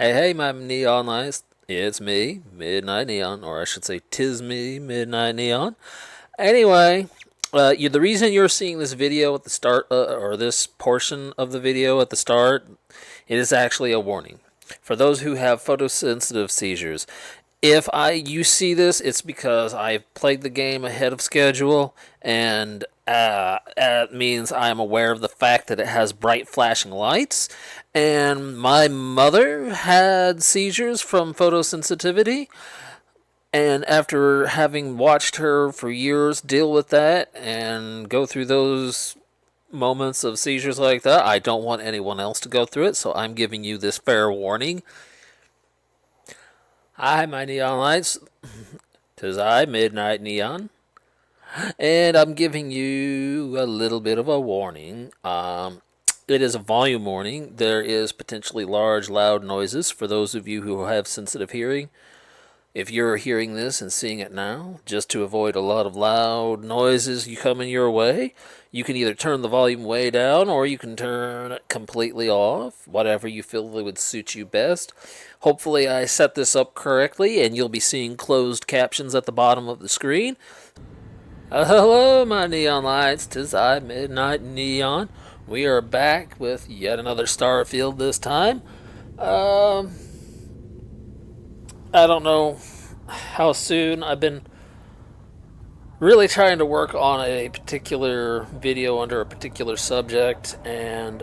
Hey, hey, my neon lights. It's me, Midnight Neon, or I should say, tis me, Midnight Neon. Anyway, the reason you're seeing this video at the start, or this portion of the video at the start, it is actually a warning. For those who have photosensitive seizures, if you see this, it's because I played the game ahead of schedule, and it means I'm aware of the fact that it has bright flashing lights. And my mother had seizures from photosensitivity, and after having watched her for years deal with that and go through those moments of seizures like that, I don't want anyone else to go through it, so I'm giving you this fair warning. Hi, my neon lights. 'Tis I, Midnight Neon, and I'm giving you a little bit of a warning. It is a volume warning. There is potentially large, loud noises for those of you who have sensitive hearing. If you're hearing this and seeing it now, just to avoid a lot of loud noises you coming your way, you can either turn the volume way down or you can turn it completely off, whatever you feel would suit you best. Hopefully I set this up correctly and you'll be seeing closed captions at the bottom of the screen. Hello, my neon lights. 'Tis I, Midnight Neon. We are back with yet another Starfield this time. I don't know how soon. I've been really trying to work on a particular video under a particular subject, and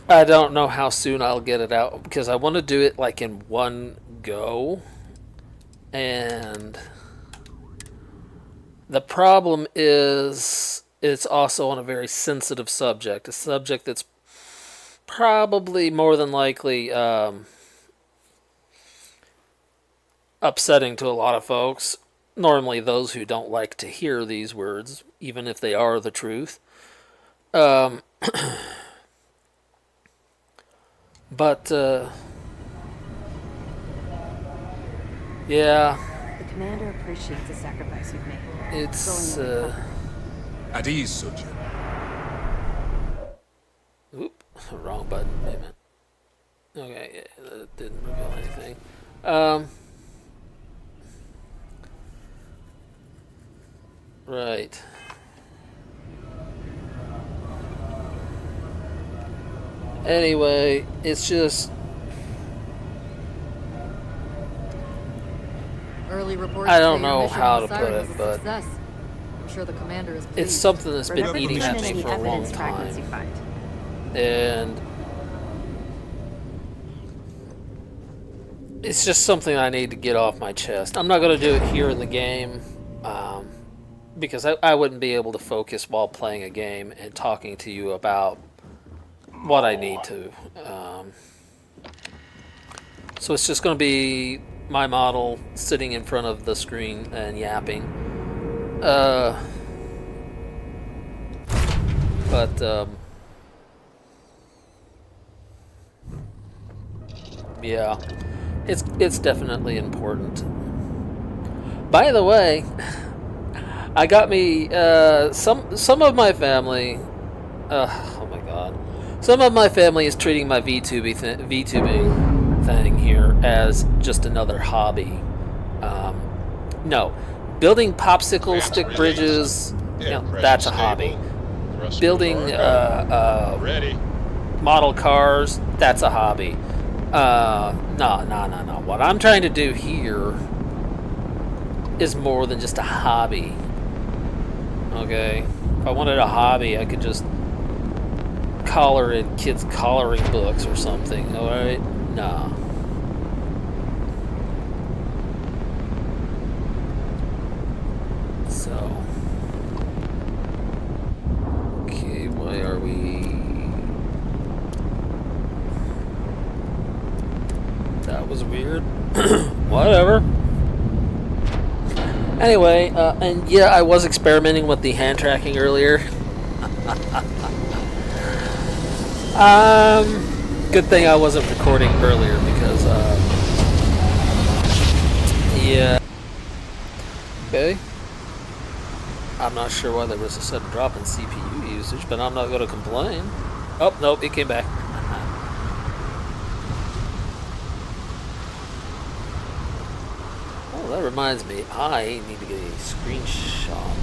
I don't know how soon I'll get it out because I want to do it like in one go. And the problem is it's also on a very sensitive subject, a subject that's probably more than likely upsetting to a lot of folks. Normally, those who don't like to hear these words, even if they are the truth. But yeah, The commander appreciates the sacrifice you've made. it's At ease, Sujin. oop, wrong button. Wait a minute. Okay, yeah, that didn't reveal anything. Right. Anyway, it's just Early reports I don't say your know mission how on to put Siren it, was a but success. I'm sure the commander is pleased. it's something that's been Remember to eating turn at in me any for a long evidence fragments you time. find. And it's just something I need to get off my chest. I'm not going to do it here in the game because I wouldn't be able to focus while playing a game and talking to you about what I need to. So it's just going to be my model sitting in front of the screen and yapping. Yeah, it's definitely important. By the way, I got me some of my family. Oh my god, some of my family is treating my VTubing thing here as just another hobby. No, building popsicle stick bridges, that's a hobby. Building model cars, that's a hobby. No. What I'm trying to do here is more than just a hobby. Okay? If I wanted a hobby, I could just color in kids' coloring books or something, alright? Nah. So. Okay, why are we. That was weird. Whatever. Anyway, and yeah, I was experimenting with the hand tracking earlier. Good thing I wasn't recording earlier because, yeah. Okay. I'm not sure why there was a sudden drop in CPU usage, but I'm not going to complain. Oh, nope, it came back. Oh, that reminds me, I need to get a screenshot.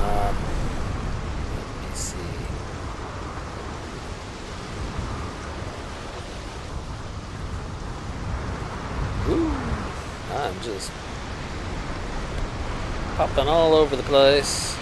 Let me see. Ooh, I'm just popping all over the place.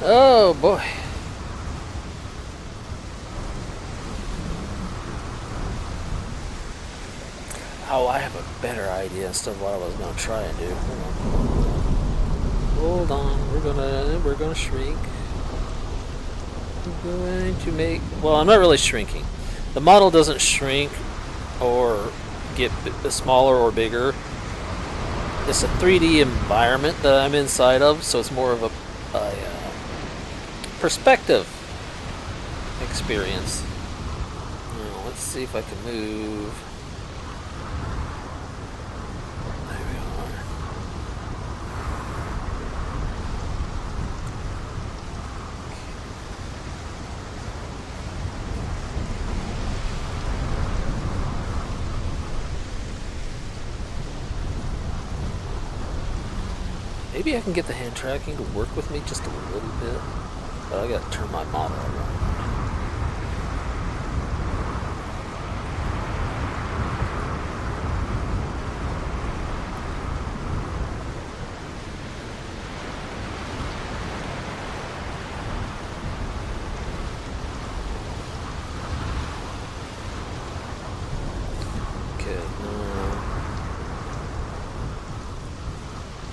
Oh boy. Oh, I have a better idea instead of what I was gonna try and do. Hold on. We're gonna shrink. We're going to make, well, I'm not really shrinking. The model doesn't shrink or get smaller or bigger. It's a 3D environment that I'm inside of, so it's more of a perspective experience. Now, let's see if I can move. There we are. Maybe I can get the hand tracking to work with me just a little bit, but I gotta turn my model around.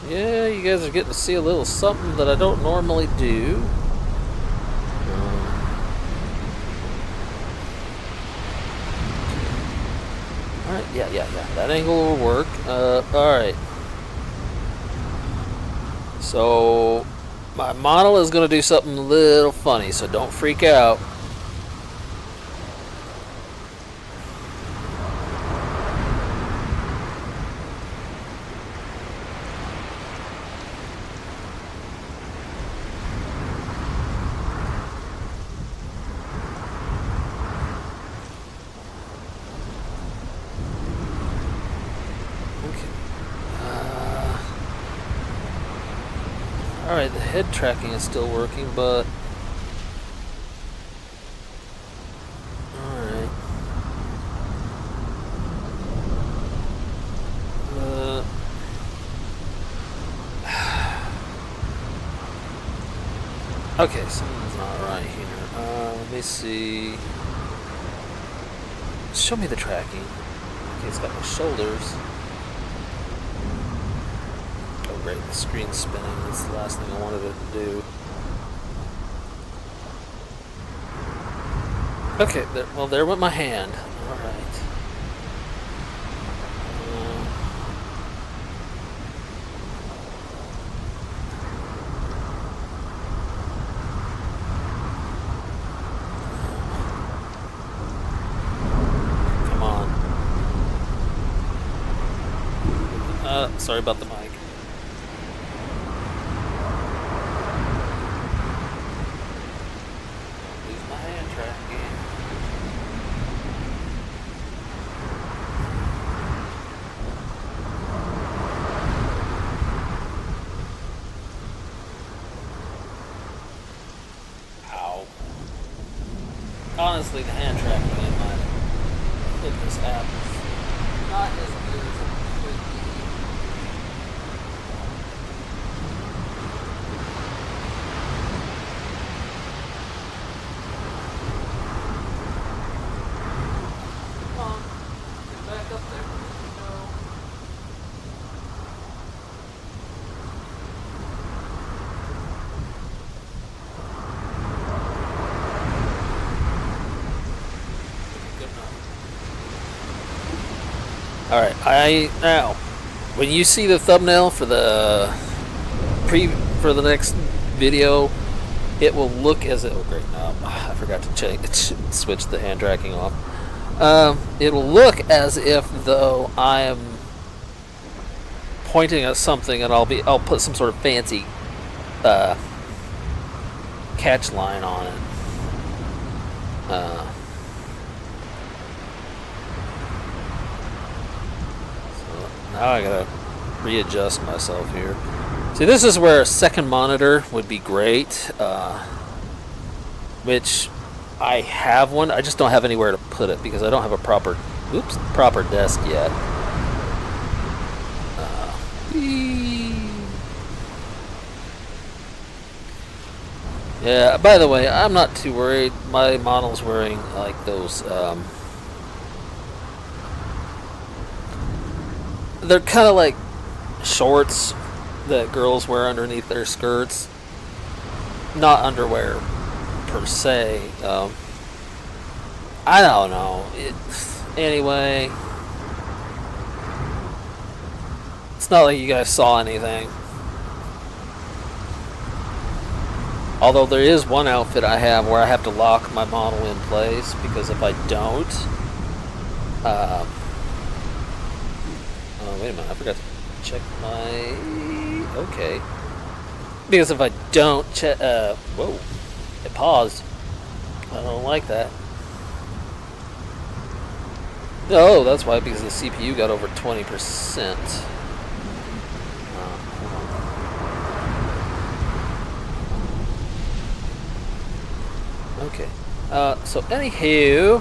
Yeah, you guys are getting to see a little something that I don't normally do. Alright, yeah. That angle will work. Alright. So, my model is going to do something a little funny, so don't freak out. Alright, the head tracking is still working, but... Alright. Okay, something's not right here. Let me see... Show me the tracking. Okay, it's got my shoulders. Oh great, the screen's spinning. That's the last thing I wanted it to do. Okay, well there went my hand. Alright. Come on. Sorry about the mic. Honestly, the hand tracking in my fitness app is not as good as it could be. Come on, get back up there. No. Alright, now when you see the thumbnail for the for the next video, it will look as if, oh great, no, I forgot to switch the hand tracking off. It'll look as if though I am pointing at something, and I'll put some sort of fancy catch line on it. So now I gotta readjust myself here. See, this is where a second monitor would be great, which I have one. I just don't have anywhere to put it because I don't have a proper desk yet. Yeah, by the way, I'm not too worried. My model's wearing like those, they're kind of like shorts that girls wear underneath their skirts. Not underwear per se. I don't know. Anyway, it's not like you guys saw anything. Although there is one outfit I have where I have to lock my model in place, because if I don't, oh wait a minute, I forgot to check my, okay. Because if I don't check, whoa, it paused. I don't like that. Oh, that's why, because the CPU got over 20%. Okay. So anywho,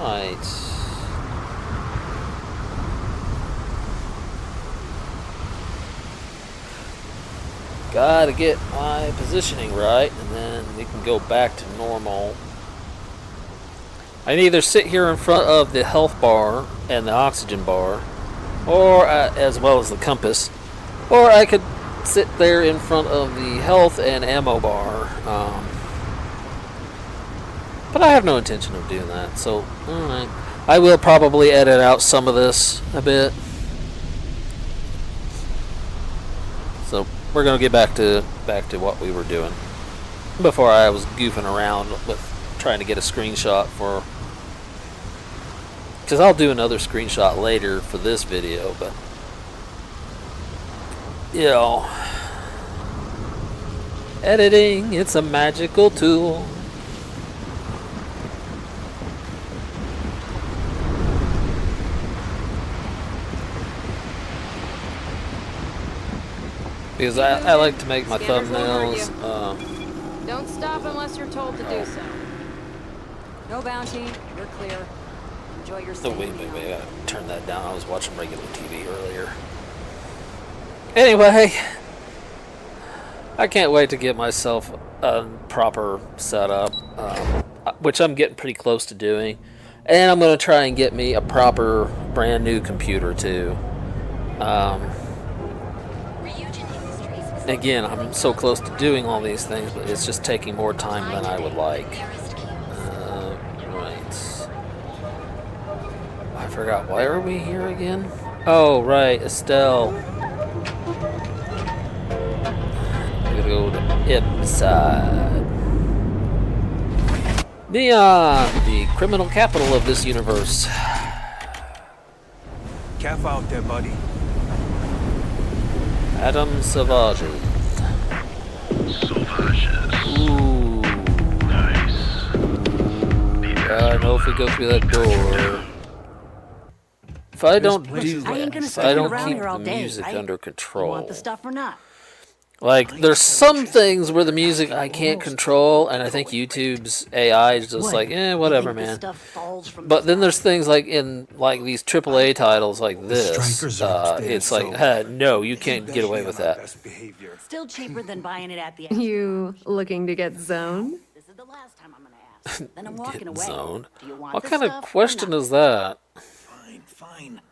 right. Gotta get my positioning right, and then we can go back to normal. I can either sit here in front of the health bar and the oxygen bar, or as well as the compass, or I could sit there in front of the health and ammo bar. But I have no intention of doing that, so alright. I will probably edit out some of this a bit. So we're gonna get back to what we were doing before I was goofing around with trying to get a screenshot for, because I'll do another screenshot later for this video, but you know, editing, it's a magical tool. Because I like to make my thumbnails. Don't stop unless you're told to do so. No bounty. You're clear. Enjoy your stay. Oh, wait, I gotta turn that down. I was watching regular TV earlier. Anyway, I can't wait to get myself a proper setup, which I'm getting pretty close to doing. And I'm going to try and get me a proper brand new computer too. Again, I'm so close to doing all these things, but it's just taking more time than I would like. Right. I forgot, why are we here again? Oh, right, Estelle. I gotta go to inside. Neon, the criminal capital of this universe. Careful out there, buddy. Adam Savages. Ooh. Nice. I know if we go through that door. If I don't do I ain't that, gonna if stay I don't around keep here all the day, music right? under You control. want the stuff or not? Like, there's some things where the music I can't control, and I think YouTube's AI is just like, whatever, You think this man. stuff falls from But the then there's sky? things like in like these AAA titles like this. strikers are upstairs, It's like, so no, you can't get away with that. Best behavior. Still cheaper than buying it at the. You looking to get zoned? This is the last time I'm gonna ask. Then I'm walking Getting away. zoned. Do you want What the kind of stuff or question not? is that? Fine.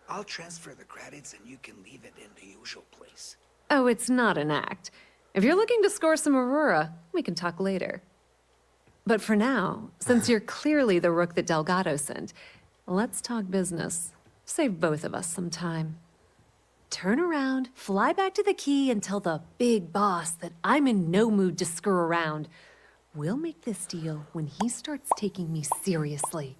I'll transfer the credits and you can leave it in the usual place. Oh, it's not an act. If you're looking to score some Aurora, we can talk later. But for now, since you're clearly the rook that Delgado sent, let's talk business. Save both of us some time. Turn around, fly back to the key, and tell the big boss that I'm in no mood to screw around. We'll make this deal when he starts taking me seriously.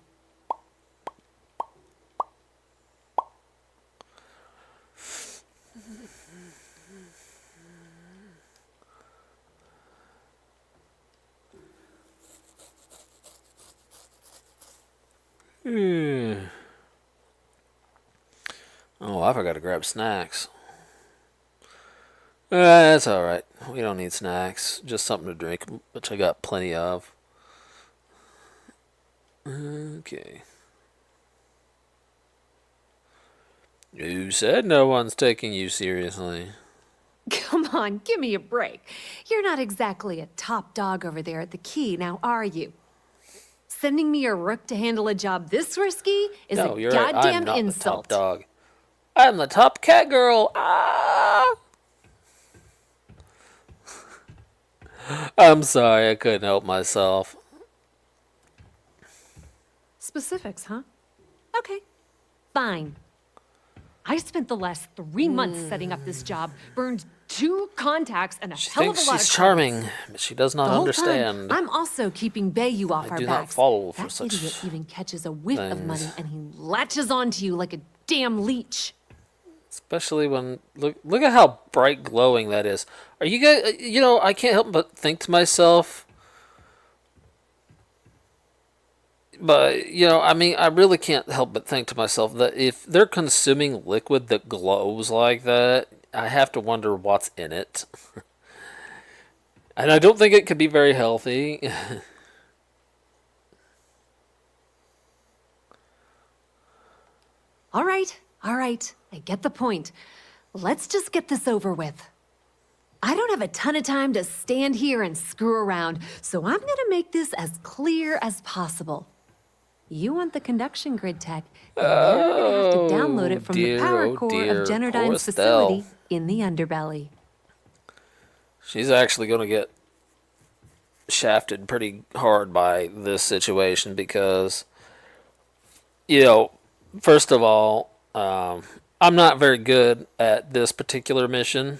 Oh, I forgot to grab snacks. That's alright. We don't need snacks. Just something to drink, which I got plenty of. Okay. You said no one's taking you seriously. Come on, give me a break. You're not exactly a top dog over there at the key, now are you? Sending me a rook to handle a job this risky is No, a you're right. I'm goddamn not insult. the top dog. I'm the top cat girl. Ah! I'm sorry, I couldn't help myself. Specifics, huh? Okay, fine. I spent the last 3 months setting up this job, burned 2 contacts and a She hell of a thinks lot she's of charming, credits. but she does not The whole understand. time, I'm also keeping Bayou off I our do not backs. fall for That such idiot even catches a whiff of things. money and he latches onto you like a damn leech. Especially when look at how bright glowing that is. Are you guys? You know, I can't help but think to myself. But you know, I mean, I really can't help but think to myself that if they're consuming liquid that glows like that, I have to wonder what's in it. And I don't think it could be very healthy. All right, I get the point. Let's just get this over with. I don't have a ton of time to stand here and screw around, so I'm gonna make this as clear as possible. You want the conduction grid tech, and you're gonna have to download it from the power core of Poor Generdyne's Estelle. facility in the underbelly. She's actually going to get shafted pretty hard by this situation because, you know, first of all, I'm not very good at this particular mission.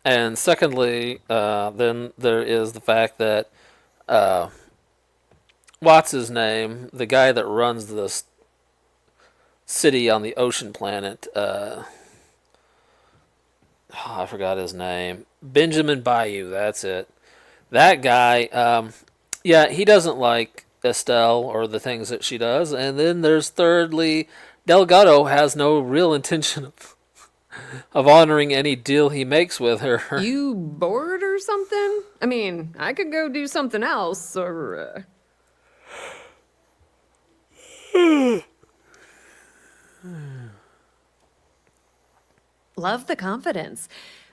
And secondly, then there is the fact that, what's his name? The guy that runs this city on the ocean planet, I forgot his name. Benjamin Bayou, that's it. That guy, yeah, he doesn't like Estelle or the things that she does. And then there's thirdly, Delgado has no real intention of honoring any deal he makes with her. You bored or something? I mean, I could go do something else, or... Love the confidence.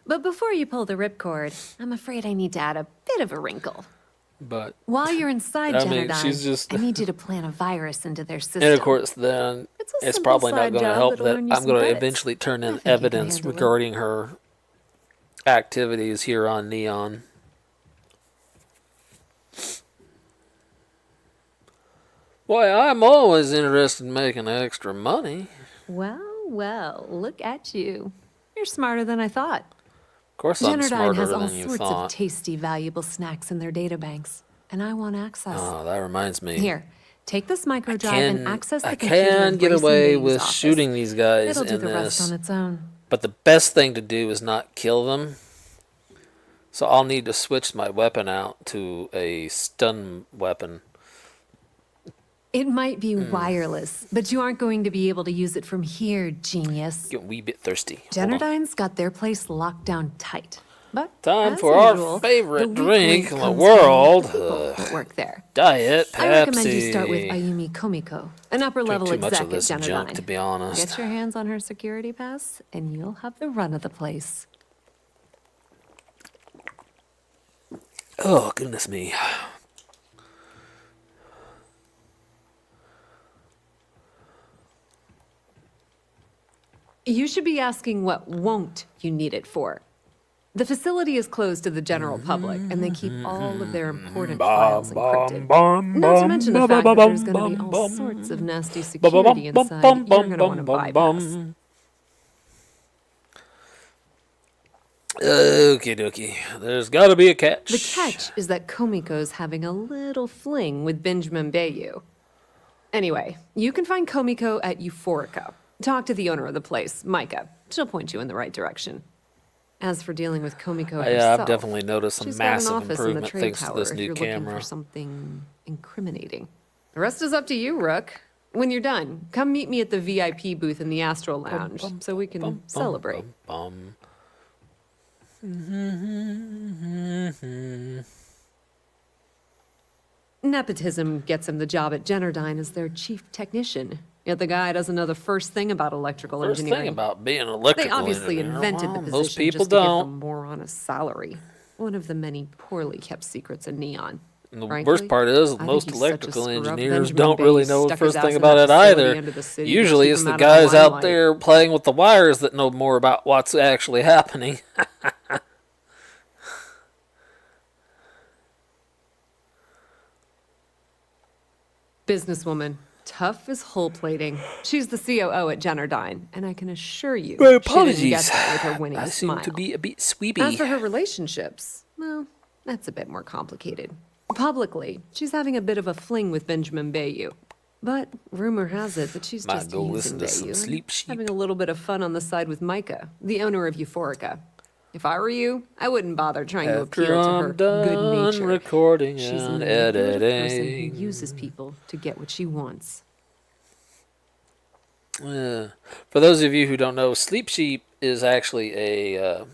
But before you pull the ripcord, I'm afraid I need to add a bit of a wrinkle. But While you're inside I mean, Generdyne, she's just- I need you to plant a virus into their system. and of course, then It's a it's simple probably not side going to job help that'll that earn you I'm some going to credits. eventually turn I in think you can evidence handle it. regarding her activities here on Neon. Why, I'm always interested in making extra money. Well, look at you. You're smarter than I thought. Of course, I'm Generdyne smarter has all than you sorts of thought. tasty, valuable snacks in their databanks, and I want access. Oh, that reminds me. Here, take this micro drive and access the I computer can in get Grayson away Baines' with office. shooting these guys It'll do in the rest this, on its own. but the best thing to do is not kill them. So I'll need to switch my weapon out to a stun weapon. It might be Hmm. wireless, but you aren't going to be able to use it from here, genius. Get a wee bit thirsty. Hold on. Generdyne's got their place locked down tight. But Time as for our usual, favorite the weak drink link in the comes world. from the people that work there. Diet Pepsi. I recommend you start with Ayumi Komiko, an upper-level Drink too much exec of at this Generdyne. junk, to be honest. Get your hands on her security pass, and you'll have the run of the place. Oh, goodness me. You should be asking what won't you need it for. The facility is closed to the general public, and they keep all of their important files encrypted. Not to mention the fact that there's going to be all sorts of nasty security inside you're going to want to bypass. Okie dokie. There's got to be a catch. The catch is that Komiko's having a little fling with Benjamin Bayou. Anyway, you can find Komiko at Euphorica. Talk to the owner of the place, Micah. She'll point you in the right direction. As for dealing with Komiko herself, I've definitely noticed some she's got an massive office in the improvement trade thanks to tower this if new you're looking camera. for something incriminating. The rest is up to you, Rook. When you're done, come meet me at the VIP booth in the Astral Lounge so we can celebrate. Nepotism gets him the job at Generdyne as their chief technician. Yet the guy doesn't know the first thing about electrical First engineering. thing about being an electrical They obviously engineer, invented well, the position most people just to give the don't. moron a salary. One of the many poorly kept secrets in Neon. And the Frankly, worst part is I think most he's such a electrical screw-up, engineers Benjamin don't really Bayou know the stuck his first ass thing in about that it facility either. under the city to Usually keep it's him the out of the guys out limelight. there playing with the wires that know more about what's actually happening. Businesswoman, tough as hull plating. She's the COO at Generdyne, and I can assure you, My she didn't get apologies. that with her winning I seem smile. to be a bit As sweepy. for her relationships, well, that's a bit more complicated. Publicly, she's having a bit of a fling with Benjamin Bayou. But rumor has it that she's Might just go using listen to some Bayou, sleep sheep. having a little bit of fun on the side with Micah, the owner of Euphorica. If I were you, I wouldn't bother trying to After appeal to I'm her done good nature. recording She's a and manipulative person who editing. uses people to get what she wants. For those of you who don't know, Sleep Sheep is actually a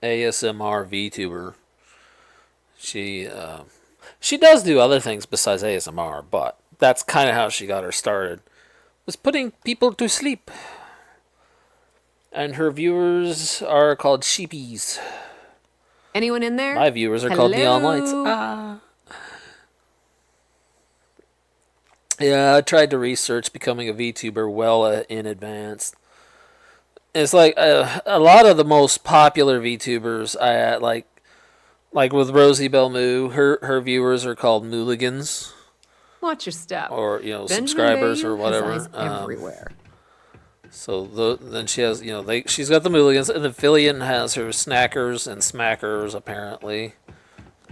ASMR VTuber. She does do other things besides ASMR, but that's kind of how she got her started. Was putting people to sleep. And her viewers are called sheepies. Anyone in there? My viewers are called Neon Lights. Hello? Ah. Yeah, I tried to research becoming a VTuber well in advance. It's like a lot of the most popular VTubers, like with Rosie Belmu, her viewers are called Mooligans, Watch your step. or Benjamin subscribers Bayou or whatever. has eyes everywhere. So then she has, she's got the Mooligans, and then Fillion has her Snackers and Smackers, apparently.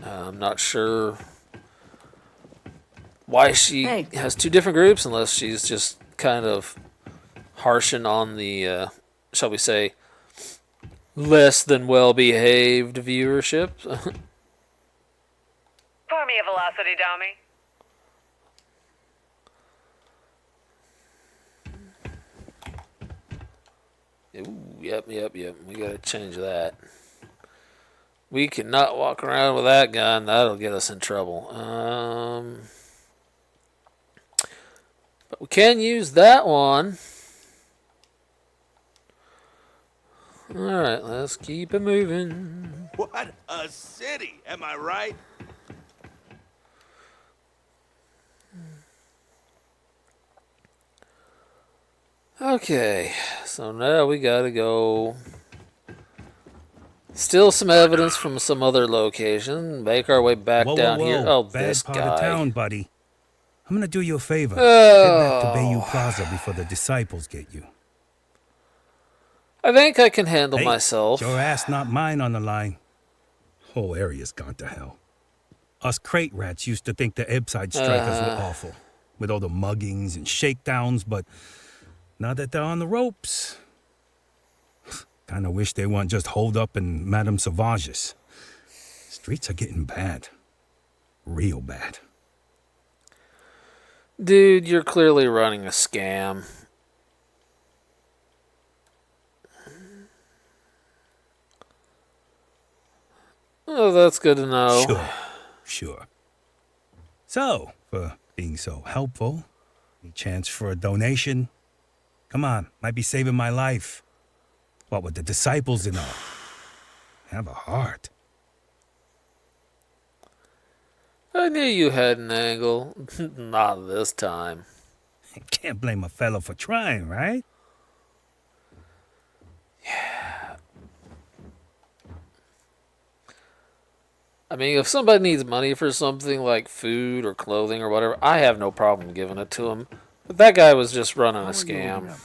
I'm not sure why she Hey. has two different groups, unless she's just kind of harshing on the, shall we say, less than well-behaved viewership. Pour me a velocity dummy. Ooh, yep. We gotta change that. We cannot walk around with that gun. That'll get us in trouble. But we can use that one. Alright, let's keep it moving. What a city, am I right? Okay, so now we gotta go steal some evidence from some other location, make our way back down here. Oh, Bad this part of guy. town, buddy. I'm gonna do you a favor. Head back to Bayou Plaza before the disciples get you. I think I can handle Hey, myself. Your ass, not mine, on the line. Whole area's gone to hell. Us crate rats used to think the Ebbside strikers were awful, with all the muggings and shakedowns, but now that they're on the ropes, kinda wish they weren't just holed up in Madame Sauvage's. Streets are getting bad. Real bad. Dude, you're clearly running a scam. Oh, that's good to know. Sure. So, for being so helpful, any chance for a donation? Come on, might be saving my life. What with the disciples and all? Have a heart. I knew you had an angle. Not this time. Can't blame a fellow for trying, right? I mean, if somebody needs money for something like food or clothing or whatever, I have no problem giving it to them. But that guy was just running a scam.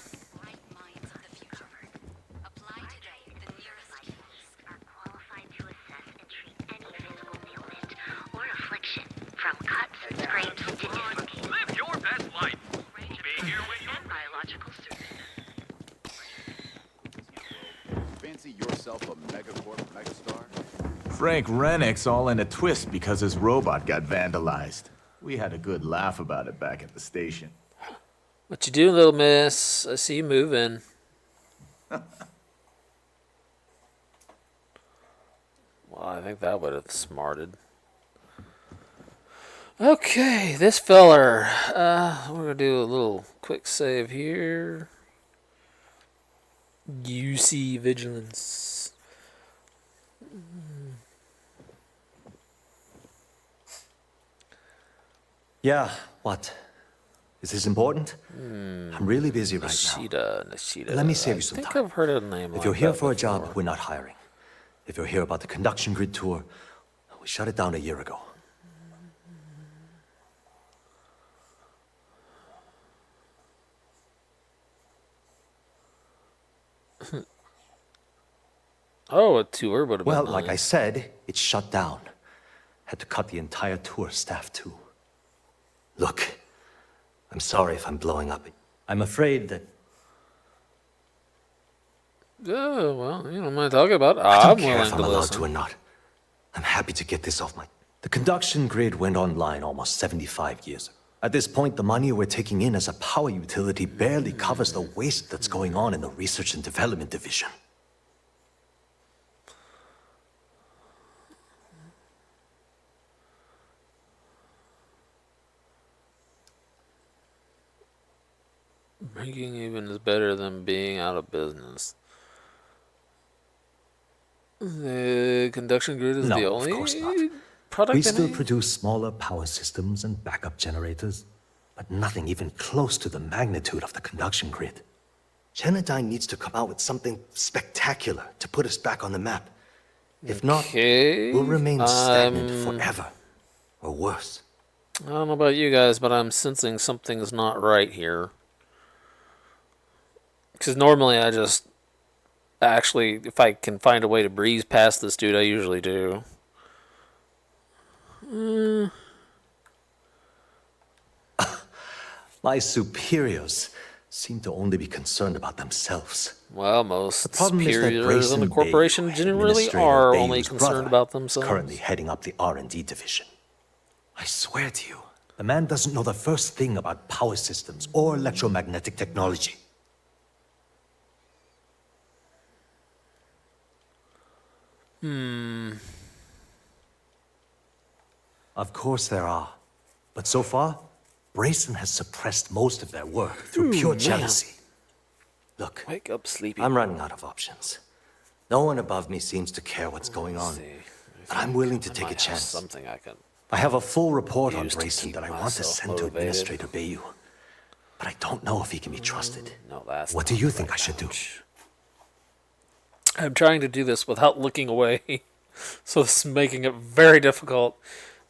From cuts, scrapes, to dislocations. Live your best life. We'll be here with you. And biological services. Fancy yourself a megacorp megastar? Frank Rennick's all in a twist because his robot got vandalized. We had a good laugh about it back at the station. What you doing, little miss? I see you moving. Well, I think that would have smarted. Okay, this feller. We're gonna do a little quick save here. UC Vigilance. Yeah, what? Is this important? I'm really busy right now. Nishida. Let me save you some I think time. I've heard of the name. If like you're here that for a before. job, we're not hiring. If you're here about the conduction grid tour, we shut it down a year ago. Oh, a tour would have been Well, nice. like I said, it's shut down. Had to cut the entire tour staff too. Look, I'm sorry if I'm blowing up. I'm afraid that Oh, well, you don't mind talking about it. I I'm don't care willing if I'm to allowed listen. to or not. I'm happy to get this off my... The conduction grid went online almost 75 years ago. At this point, the money we're taking in as a power utility barely covers the waste that's going on in the research and development division. Breaking even is better than being out of business. The conduction grid is No, the of only course not. product We in still it? produce smaller power systems and backup generators, but nothing even close to the magnitude of the conduction grid. Genodyne needs to come out with something spectacular to put us back on the map. If not, Okay. we'll remain stagnant forever, or worse. I don't know about you guys, but I'm sensing something's not right here. Because normally I just... Actually, if I can find a way to breeze past this dude, I usually do. My superiors seem to only be concerned about themselves. Well, most problem is that superiors in the Grayson corporation Bayou, generally administrator are Bayou's only brother, concerned about is themselves. currently heading up the R&D division. I swear to you, the man doesn't know the first thing about power systems or electromagnetic technology. Of course there are. But so far, Brayson has suppressed most of their work through pure jealousy. Look, Wake up, sleepy. I'm running out of options. No one above me seems to care what's going on. But I'm willing to take a might have chance. something I can... I have a full report on use to Brayson keep that I want to myself send to motivated. Administrator Bayou. But I don't know if he can be trusted. No, that's What do not you the think right I should do? approach. I'm trying to do this without looking away. So this is making it very difficult.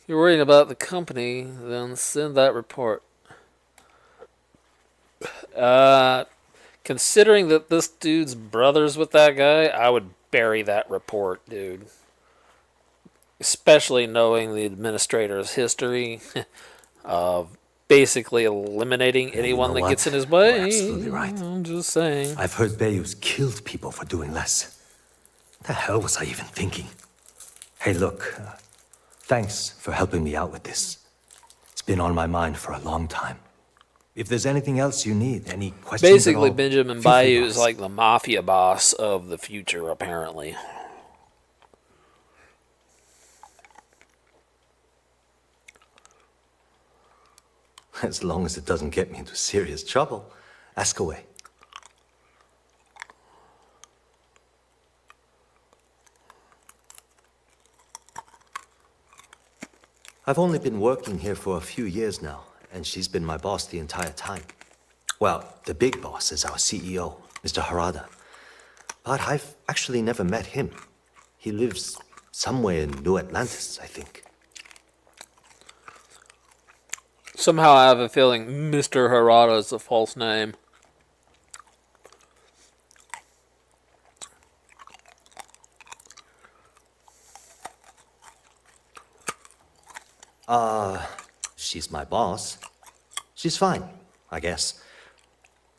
If you're worrying about the company, then send that report. Considering that this dude's brother's with that guy, I would bury that report, dude. Especially knowing the administrator's history of basically eliminating anyone know that what? gets in his way. You're absolutely right. I'm just saying. I've heard Bayou's killed people for doing less. What the hell was I even thinking? Hey, look. Thanks for helping me out with this. It's been on my mind for a long time. If there's anything else you need, any questions Basically, at all, Benjamin feel free to Bayou is ask. like the mafia boss of the future, apparently. As long as it doesn't get me into serious trouble, ask away. I've only been working here for a few years now, and she's been my boss the entire time. Well, the big boss is our CEO, Mr. Harada. But I've actually never met him. He lives Somewhere in New Atlantis, I think. Somehow I have a feeling Mr. Harada is a false name. She's my boss. She's fine, I guess.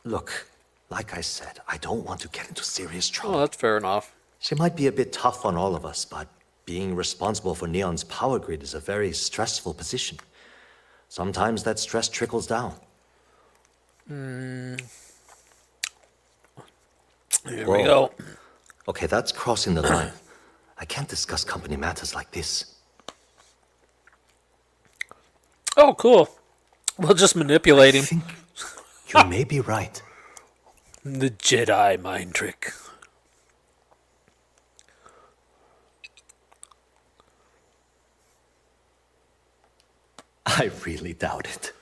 Look, like I said, I don't want to get into serious trouble. Oh, that's fair enough. She might be a bit tough on all of us, but being responsible for Neon's power grid is a very stressful position. Sometimes that stress trickles down. Here Whoa. we go. Okay, that's crossing the line. I can't discuss company matters like this. Oh, cool. We'll just manipulate him. You may be right. The Jedi mind trick. I really doubt it.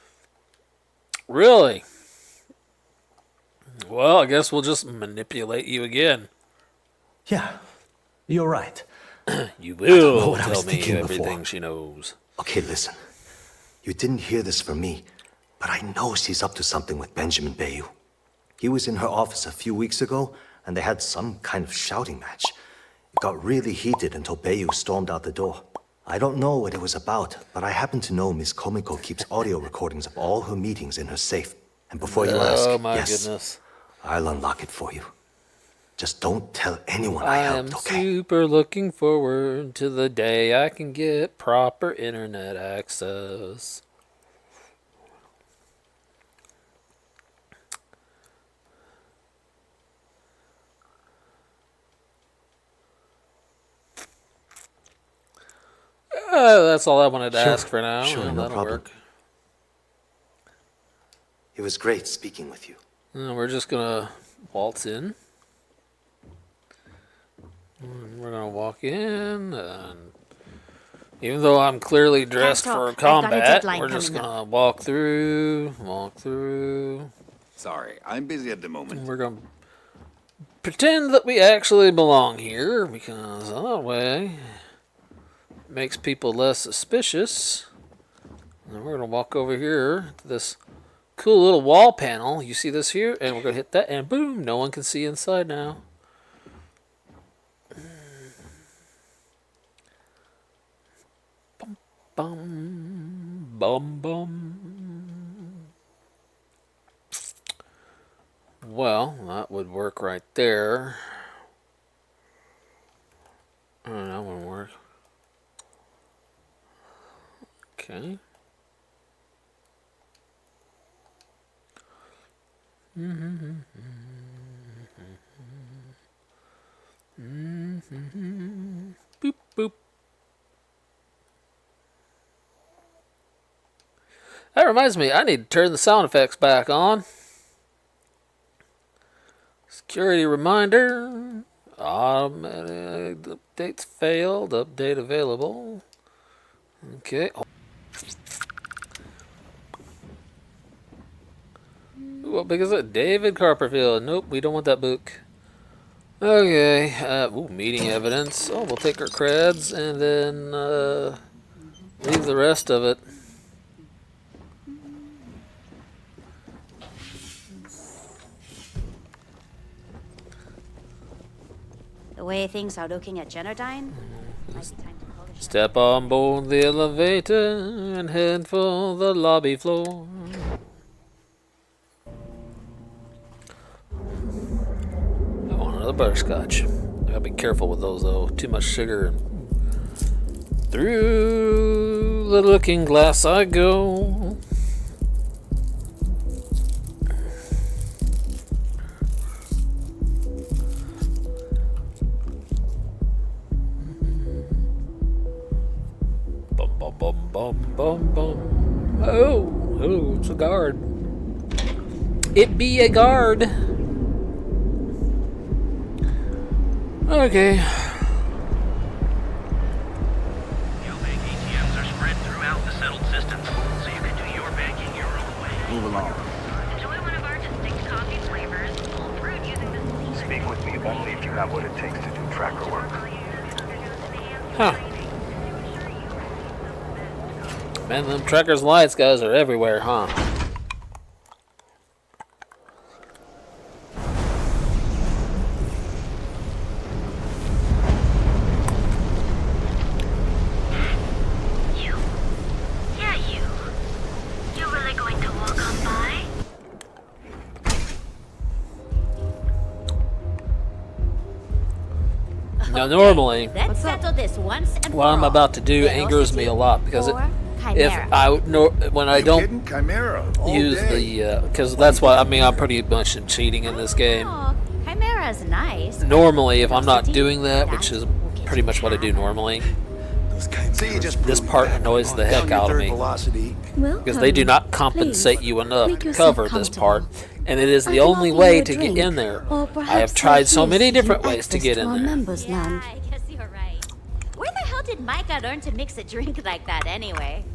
Really? Well, I guess we'll just manipulate you again. Yeah, you're right. You will what I was tell me thinking everything before. she knows. Okay, listen. You didn't hear this from me, but I know she's up to something with Benjamin Bayou. He was in her office a few weeks ago, and they had some kind of shouting match. It got really heated until Bayou stormed out the door. I don't know what it was about, but I happen to know Miss Komiko keeps audio recordings of all her meetings in her safe. And before you ask, Oh my yes, goodness. I'll unlock it for you. Just don't tell anyone I I am helped, okay? super looking forward to the day I can get proper internet access. That's all I wanted to Sure, ask for now. sure, and no that'll problem. work. It was great speaking with you. We're just gonna waltz in. And we're gonna walk in, and even though I'm clearly dressed talk. for I've got a combat, deadline we're just coming gonna walk through. Sorry, I'm busy at the moment. And we're gonna pretend that we actually belong here, because that way it makes people less suspicious. And we're gonna walk over here to this cool little wall panel. You see this here? And we're gonna hit that, and boom, no one can see inside now. Bum, bum, bum. Well, that would work right there. Oh, that won't work. Okay. Boop, boop. That reminds me, I need to turn the sound effects back on. Security reminder. Automatic updates failed. Update available. Okay. Ooh, what book is it? David Copperfield. Nope, we don't want that book. Okay. Ooh, meeting evidence. Oh, we'll take our creds and then leave the rest of it. The way things are looking at Genodyne, might be time to call the shot. Step on board the elevator and head for the lobby floor. I want another butterscotch. I gotta be careful with those though. Too much sugar. Through the looking glass I go. Bum bum bum bum bum bum. Oh, it's a guard. It be a guard. Okay. Neobank ATMs are spread throughout the settled system, so you can do your banking your own way. Move along. Enjoy one of our distinct coffee flavors, all brewed using the Speak with me only if you have what it takes to do tracker work. Huh. Man, them Trekkers lights guys are everywhere, huh? You? Yeah, you. You really going to walk on by? Now, normally, Let's settle this once and what I'm about to do angers me a lot because if when I don't Chimera use the because that's what I mean, I'm pretty much cheating in this game. Oh, Chimera's nice. Normally, if I'm not doing that, which is pretty much what I do normally, this part annoys the heck out of me because they do not compensate you enough to cover this part, and it is the only way to get in there. I have tried so many different ways to get in there. Yeah, I guess you're right. Where the hell did Micah learn to mix a drink like that anyway?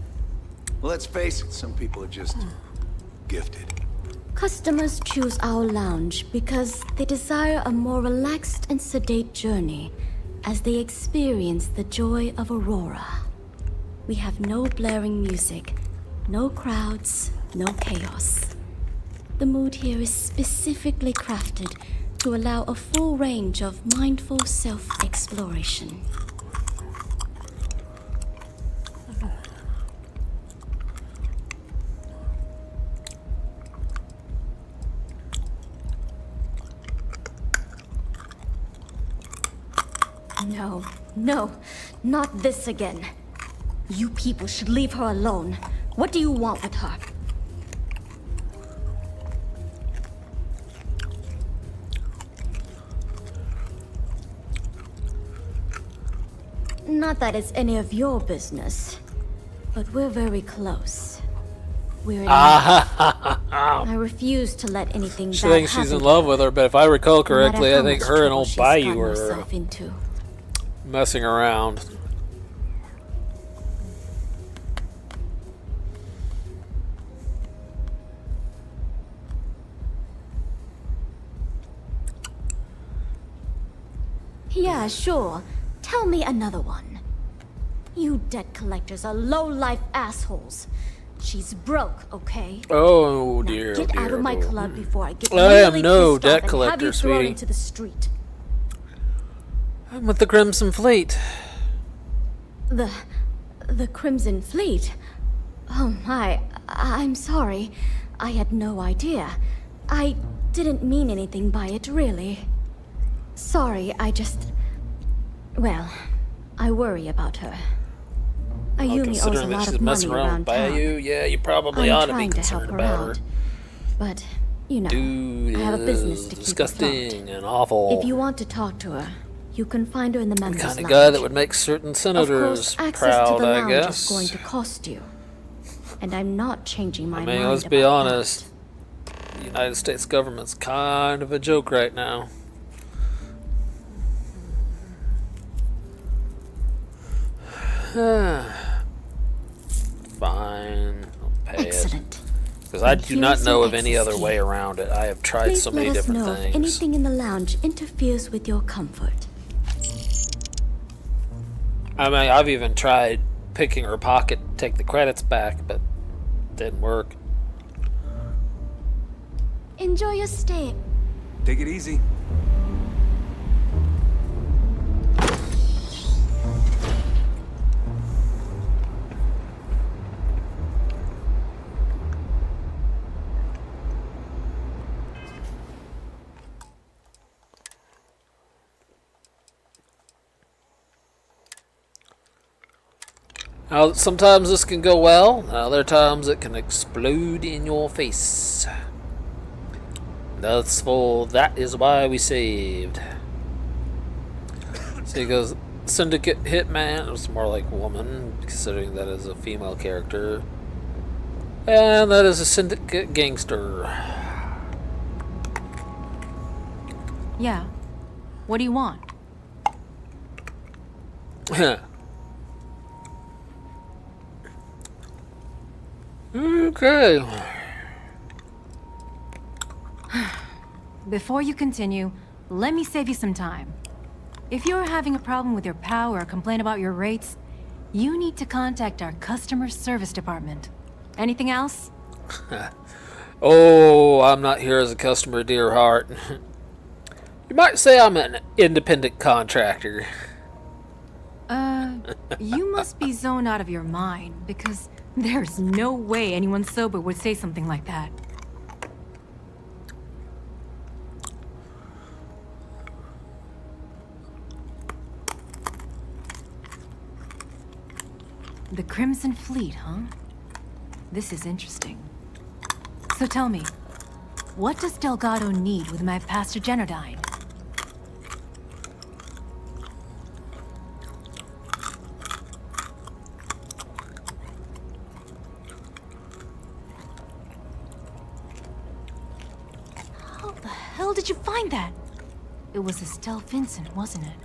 Well, let's face it, some people are just gifted. Customers choose our lounge because they desire a more relaxed and sedate journey as they experience the joy of Aurora. We have no blaring music, no crowds, no chaos. The mood here is specifically crafted to allow a full range of mindful self-exploration. No, no, not this again. You people should leave her alone. What do you want with her? Not that it's any of your business, but we're very close. We're in I refuse to let anything She bad thinks she's in happen love with her, but if I recall no matter correctly, how I think much her and trouble old she's Bayou gotten were herself into. messing around. Yeah, sure. Tell me another one. You debt collectors are low-life assholes. She's broke, okay? Oh dear, Get dear, out of my oh. club before I get I am really no pissed off debt and collector, have you thrown sweetie. into the street. I'm with the Crimson Fleet. The Crimson Fleet? Oh my, I'm sorry. I had no idea. I didn't mean anything by it, really. Sorry, I just... Well, I worry about her. Ayumi owes a Considering that lot she's of messing money around around with Bayou, town. yeah, you probably I'm ought to be trying to help concerned her about her. out. But, you know, Dude I have a business to keep disgusting afloat. and awful. If you want to talk to her, you can find her in the members' The kind of lounge. guy that would make certain Of senators course, access proud, to the I lounge guess. is going to cost you. And I'm not changing my I mind mean, let's be about honest. The United States government's kind of a joke right now. Fine, I'll pay Excellent. Because I And do not here's know an of any exit other way key. around it. I have tried Please so let many us different know if things. anything in the lounge interferes with your comfort. I mean, I've even tried picking her pocket to take the credits back, but didn't work. Enjoy your stay. Take it easy. Now, sometimes this can go well, other times it can explode in your face. That is why we saved. So he goes, Syndicate Hitman. It's more like woman, considering that is a female character. And that is a Syndicate Gangster. Yeah. What do you want? Okay. Before you continue, let me save you some time. If you're having a problem with your POW or complain about your rates, you need to contact our customer service department. Anything else? Oh, I'm not here as a customer, dear heart. You might say I'm an independent contractor. You must be zoned out of your mind, because there's no way anyone sober would say something like that. The Crimson Fleet, huh? This is interesting. So tell me, what does Delgado need with my Pastor Generdine? How the hell did you find that? It was Estelle Vincent, wasn't it?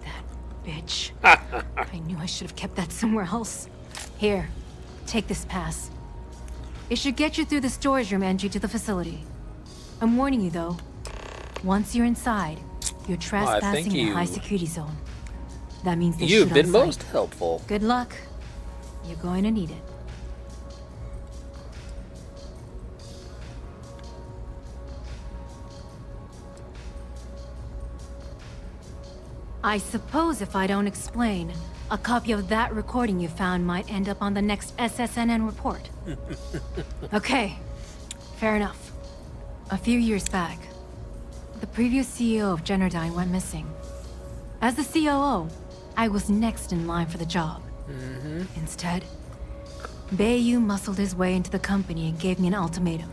That bitch. I knew I should have kept that somewhere else. Here, take this pass. It should get you through the storage room entry to the facility. I'm warning you, though. Once you're inside, you're trespassing in a high-security zone. That means they shoot You've on been sight. most helpful. Good luck. You're going to need it. I suppose if I don't explain, a copy of that recording you found might end up on the next SSNN report. Okay, fair enough. A few years back, the previous CEO of Generdine went missing. As the COO, I was next in line for the job. Instead, Bayou muscled his way into the company and gave me an ultimatum.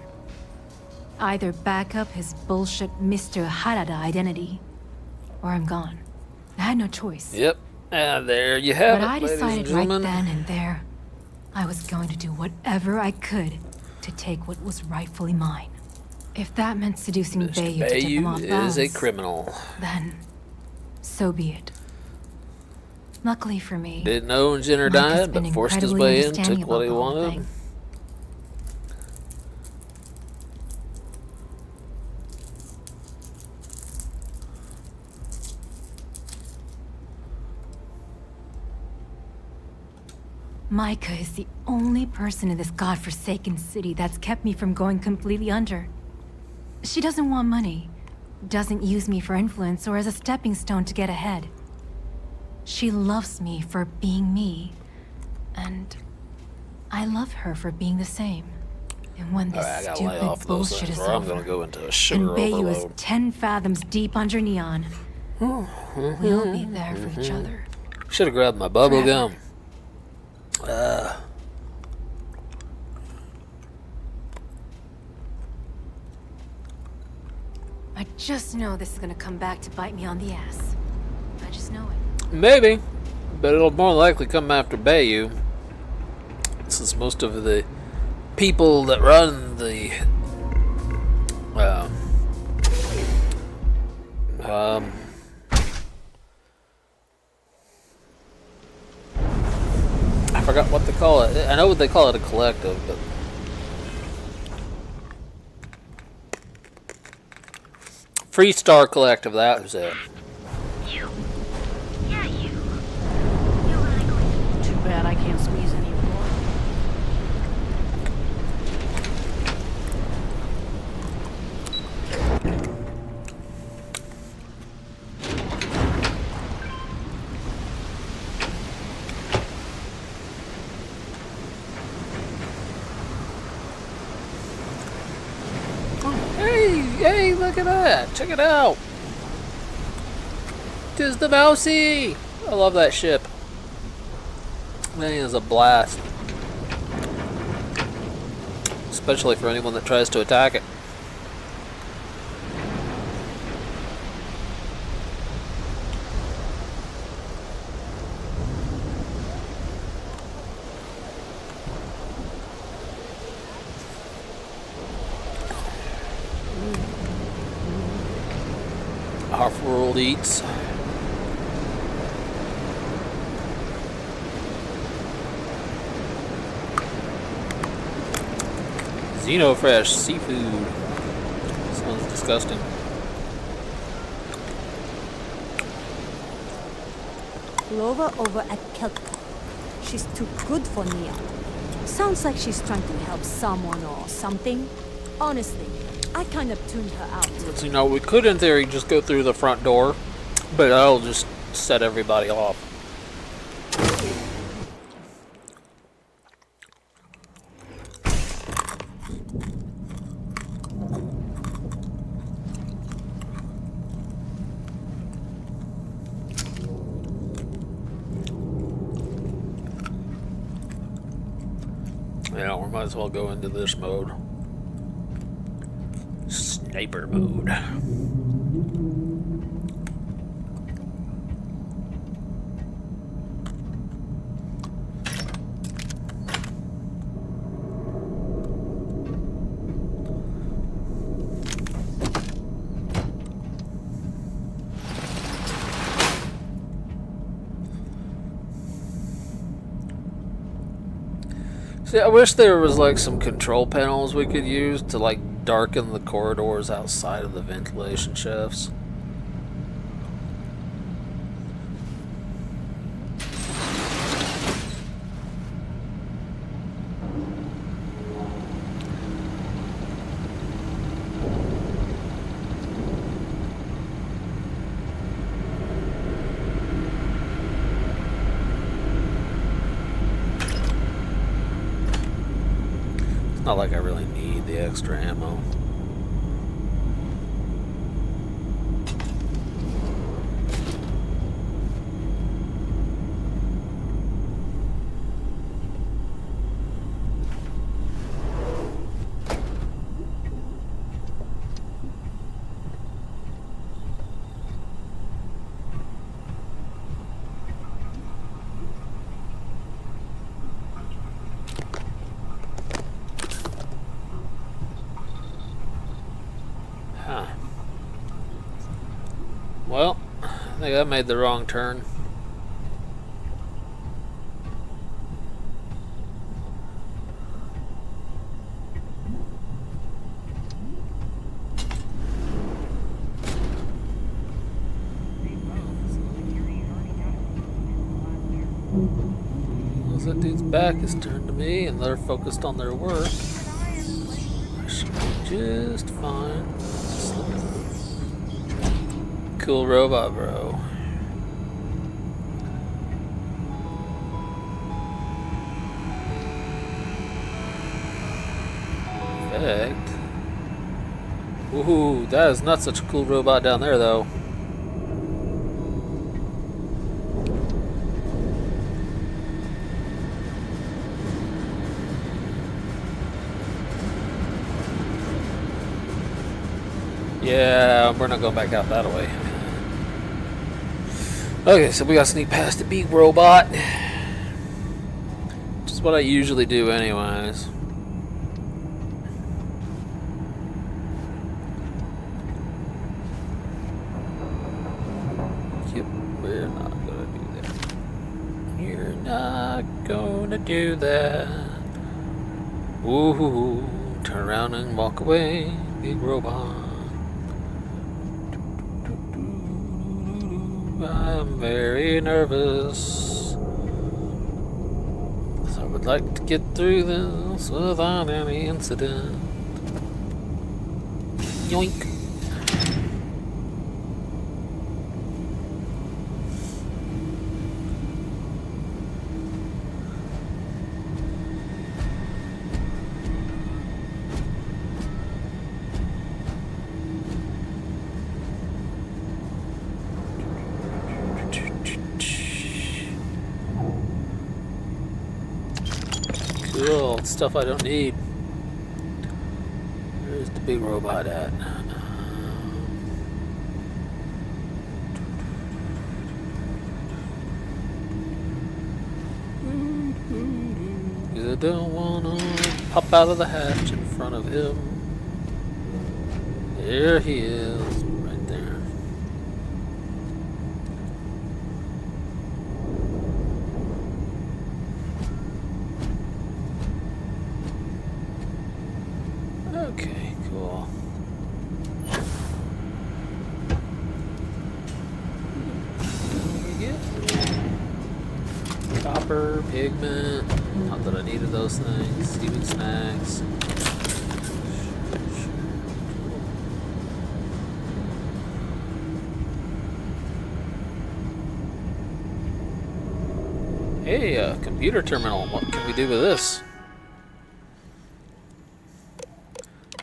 Either back up his bullshit Mr. Harada identity, or I'm gone. I had no choice. Yep. And there you have But it, I ladies and decided right gentlemen. then and there, I was going to do whatever I could to take what was rightfully mine. If that meant seducing Mr. Bayou to tip him Bayou off is a balance, criminal. then so be it. Luckily for me, Didn't know Jenner Mike has died, been but forced his incredibly way in, understanding took what about he the whole wanted. thing. Micah is the only person in this godforsaken city that's kept me from going completely under. She doesn't want money, doesn't use me for influence or as a stepping stone to get ahead. She loves me for being me, and I love her for being the same. And when this Alright, I gotta lay stupid off those bullshit things, is or I'm over, gonna go into a sugar and Bayou is overload. 10 fathoms deep under Neon, we'll be there for each other. Should have grabbed my bubble gum. I just know this is gonna come back to bite me on the ass. I just know it. Maybe, but it'll more likely come after Bayou, since most of the people that run the I forgot what they call it. I know what they call it, a collective, but Free Star Collective, that was it. You. Yeah, you. You really going Too bad I can't squeeze any more. Hey, look at that. Check it out. 'Tis the Mousy. I love that ship. That is a blast. Especially for anyone that tries to attack it. Off-world eats. Xenofresh seafood. Sounds disgusting. Clover over at Kelpco. She's too good for Neon. Sounds like she's trying to help someone or something. Honestly, I kind of tuned her out. So, you know, we could in theory just go through the front door, but that'll just set everybody off. Yeah, we might as well go into this mode. Sniper mode. See, I wish there was like some control panels we could use to like darken the corridors outside of the ventilation shafts. Not like I really need the extra ammo. Well, I think I made the wrong turn. As that dude's back is turned to me and they're focused on their work, I should be just fine. Cool robot, bro. Perfect. Woohoo, that is not such a cool robot down there, though. Yeah, we're not going back out that way. Okay, so we gotta sneak past the big robot. Which is what I usually do anyways. Yep, we're not gonna do that. You're not gonna do that. Ooh, turn around and walk away, big robot. I'm very nervous. So I would like to get through this without any incident. Yoink. Cool, stuff I don't need. Where's the big robot at? I don't wanna pop out of the hatch in front of him. There he is, right there. Okay, cool. There we go. paper, pigment. Not that I needed those things. Even snacks. Hey, computer terminal. What can we do with this?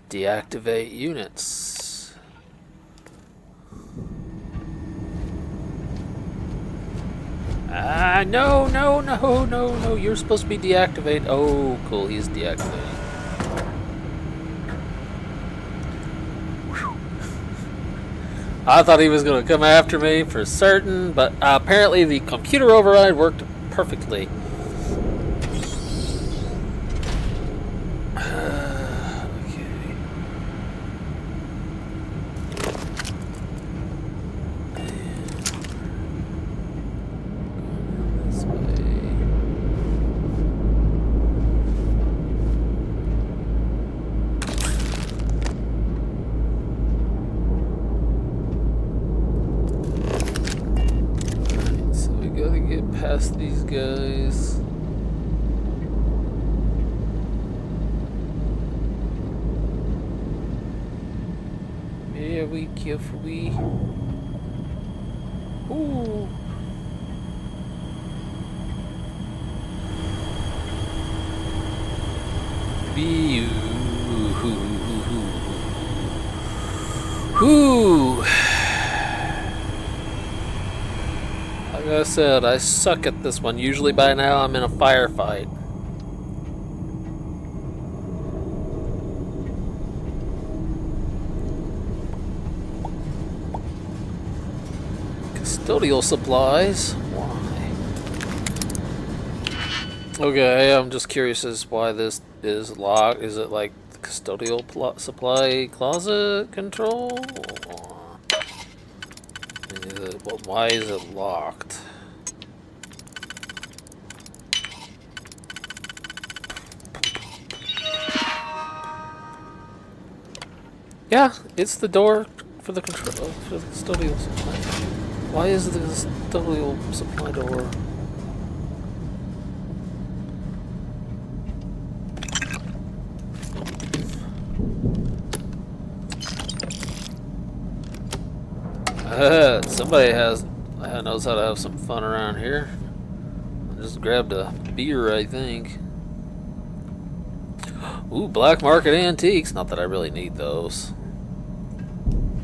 Deactivate units. Ah, no, no, no, no, no. You're supposed to be deactivated. Oh, cool. He's deactivating. I thought he was going to come after me for certain, but apparently the computer override worked perfectly. Past these guys. Yeah, we carefully. Ooh. Be. Ooh. Like I said, I suck at this one. Usually by now I'm in a firefight. Custodial supplies? Why? Okay, I'm just curious as why this is locked. Is it like the custodial supply closet control? Why is it locked? Yeah, it's the door for the control for the custodial supply. Why is the custodial supply door? Somebody knows how to have some fun around here. I just grabbed a beer, I think. Ooh, black market antiques. Not that I really need those.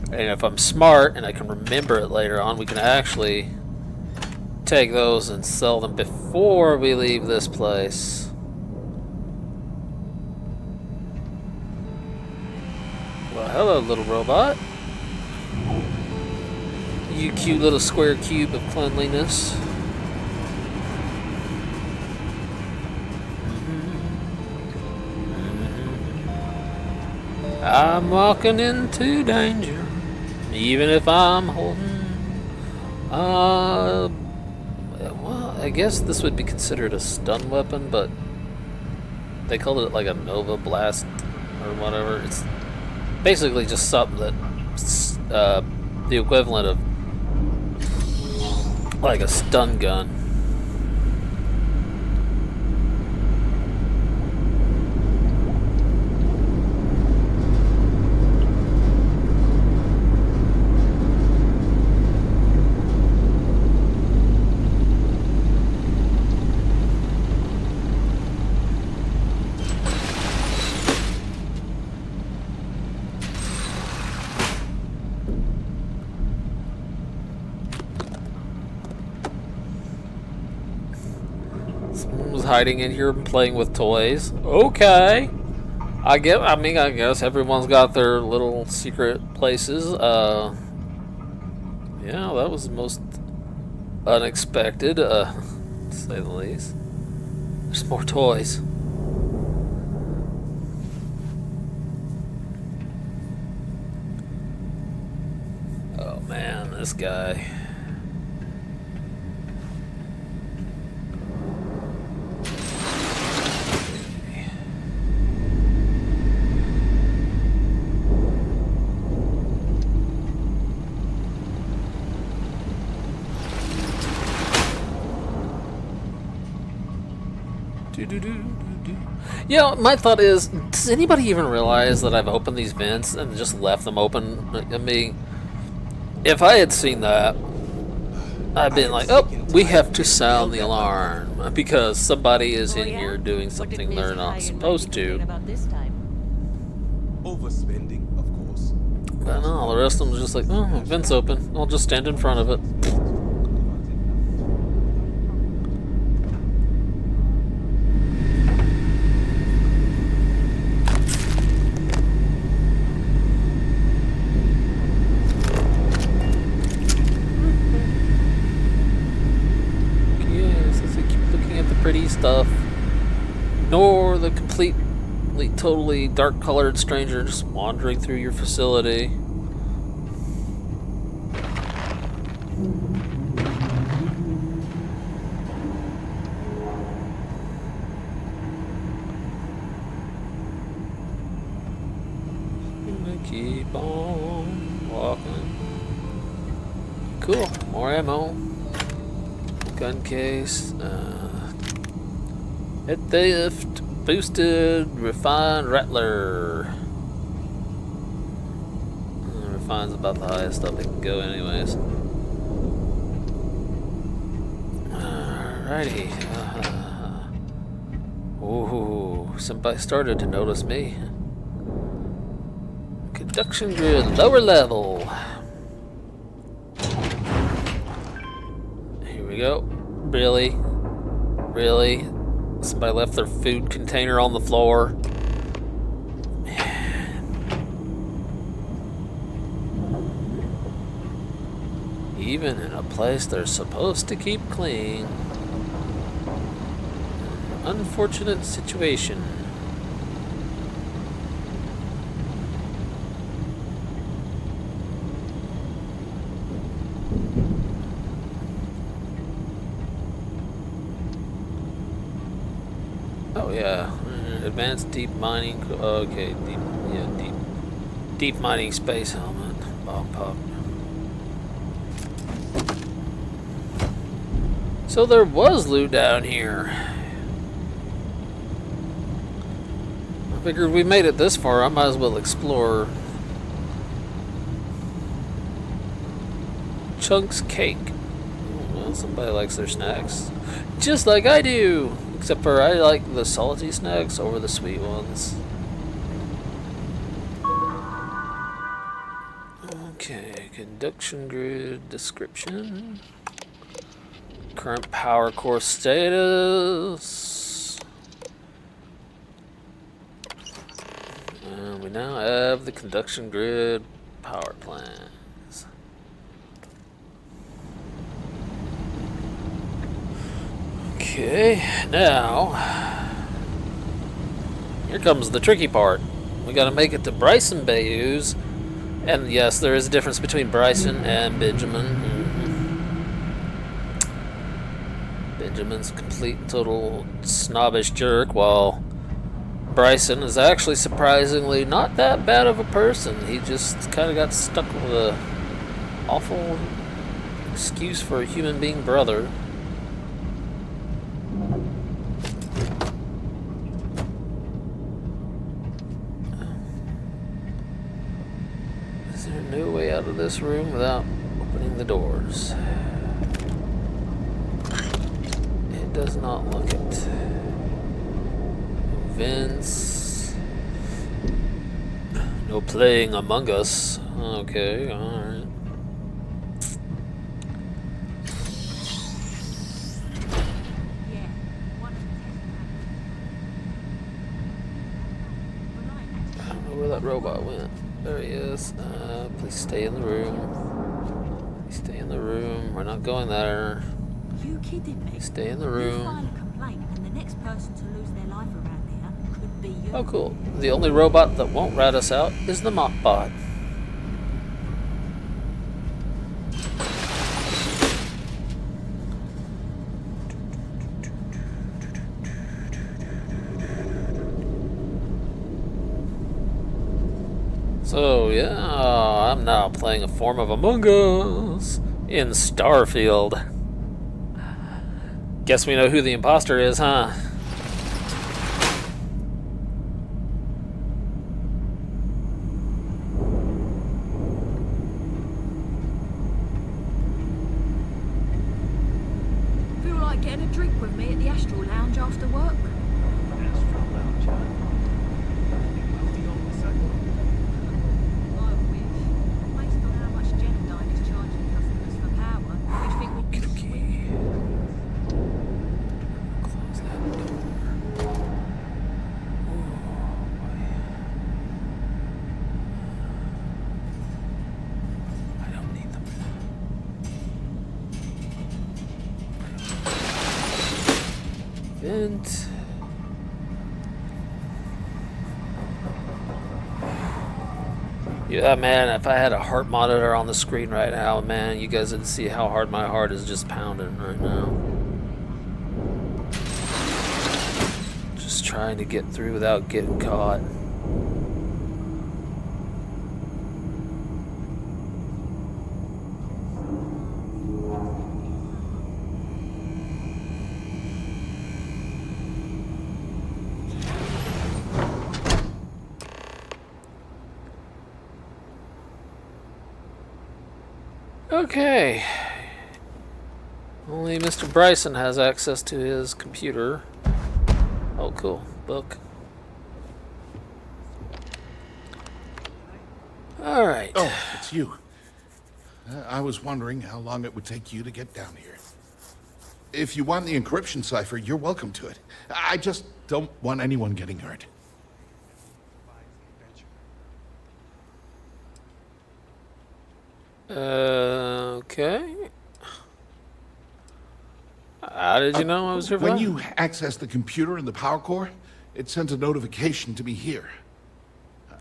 And if I'm smart and I can remember it later on, we can actually take those and sell them before we leave this place. Well, hello, little robot. You cute little square cube of cleanliness. I'm walking into danger, even if I'm holding. Well, I guess this would be considered a stun weapon, but they called it like a Nova Blast or whatever. It's basically just something that's the equivalent of like a stun gun. Hiding in here and playing with toys. Okay. I guess everyone's got their little secret places. Yeah, that was most unexpected, to say the least. There's more toys. Oh man, this guy. Yeah, my thought is, does anybody even realize that I've opened these vents and just left them open? I mean, if I had seen that, I'd been like, oh, we have to sound the alarm because somebody is in here doing something they're not supposed to. Overspending, of course. But no, the rest of them are just like, oh, the vent's open. I'll just stand in front of it. Pretty stuff, nor the completely, totally dark-colored stranger just wandering through your facility. Gonna keep on walking. Cool, more ammo, gun case. Hit theft, boosted, refined rattler. Refine's about the highest up it can go anyways. Alrighty. Ooh, somebody started to notice me. Conduction grid, lower level. Here we go. Really? Really? Somebody left their food container on the floor. Man. Even in a place they're supposed to keep clean. Unfortunate situation. Oh yeah, advanced deep mining. Okay, deep mining space helmet. Bomb pop. So there was loot down here. I figured we made it this far. I might as well explore. Chunks cake. Well, somebody likes their snacks, just like I do. Except for I like the salty snacks over the sweet ones. Okay, conduction grid description. Current power core status. And we now have the conduction grid power plans. Okay, now here comes the tricky part. We gotta make it to Bryson Bayous. And yes, there is a difference between Bryson and Benjamin. Benjamin's a complete and total snobbish jerk, while Bryson is actually surprisingly not that bad of a person. He just kind of got stuck with a awful excuse for a human being brother. Is there no way out of this room without opening the doors? It does not look it. Vents. No playing Among Us. Okay, alright. I don't know where that robot went. There he is. Please stay in the room. Please stay in the room. We're not going there. You kidding me? Please stay in the You room. file a complaint, and the next person to lose their life around here could be you. Oh, cool. The only robot that won't rat us out is the mop bot. So, yeah, I'm now playing a form of Among Us in Starfield. Guess we know who the imposter is, huh? drink with me at the Astral Lounge after work? Astral Lounge, huh? Wealthy old disciple. I wish. Based on how much Genodyne is charging customers for power, you'd think we'd be sweet. Close that door. I don't need them. Vent. Yeah, man, if I had a heart monitor on the screen right now, man, you guys would see how hard my heart is just pounding right now. Just trying to get through without getting caught. Okay. Only Mr. Bryson has access to his computer. Oh, cool. Book. All right. Oh, it's you. I was wondering how long it would take you to get down here. If you want the encryption cipher, you're welcome to it. I just don't want anyone getting hurt. Okay. How did you know I was here for When that? you access the computer in the power core, it sends a notification to me here.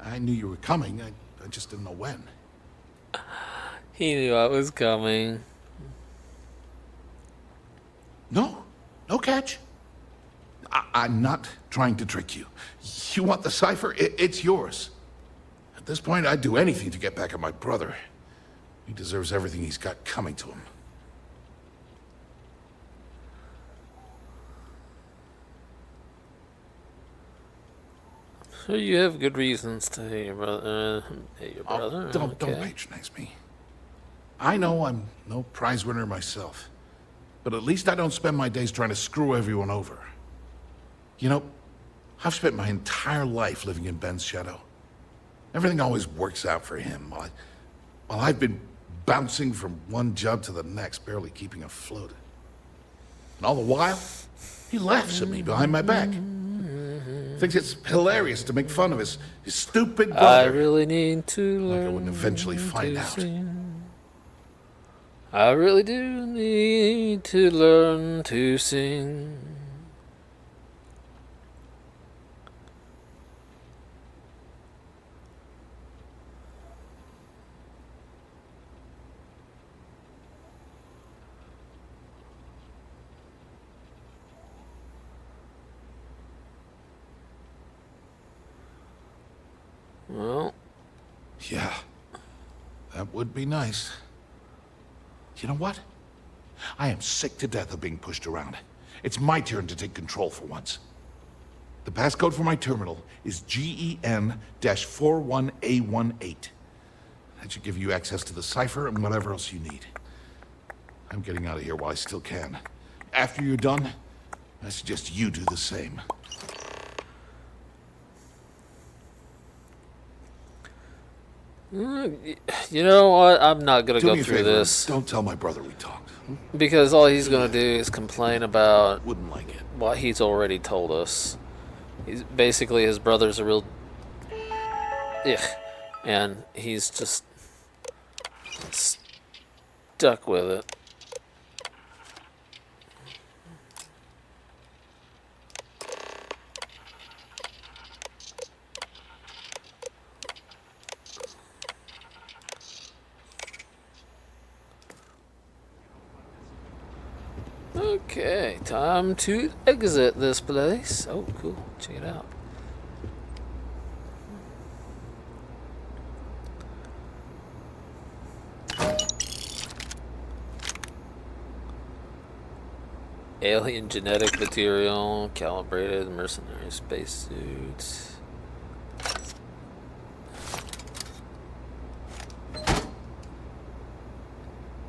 I knew you were coming. I just didn't know when. He knew I was coming. No catch. I'm not trying to trick you. You want the cipher? It's yours. At this point, I'd do anything to get back at my brother. He deserves everything he's got coming to him. So you have good reasons to hate your brother. Don't Okay. patronize me. I know I'm no prize winner myself, but at least I don't spend my days trying to screw everyone over. You know, I've spent my entire life living in Ben's shadow. Everything always works out for him, while I've been bouncing from one job to the next, barely keeping afloat. And all the while, he laughs at me behind my back. Thinks it's hilarious to make fun of his stupid brother. I really need to learn. Like I wouldn't eventually find out. Sing. I really do need to learn to sing. Well, yeah, that would be nice. You know what? I am sick to death of being pushed around. It's my turn to take control for once. The passcode for my terminal is GEN-41A18. That should give you access to the cipher and whatever else you need. I'm getting out of here while I still can. After you're done, I suggest you do the same. you know what? I'm not gonna Do go me a through favor, this don't tell my brother we talked. because all he's gonna do is complain about Wouldn't like it. what he's already told us. He's basically his brother's a real, and he's just stuck with it. Okay, time to exit this place. Oh, cool. Check it out. Alien genetic material, calibrated mercenary spacesuits.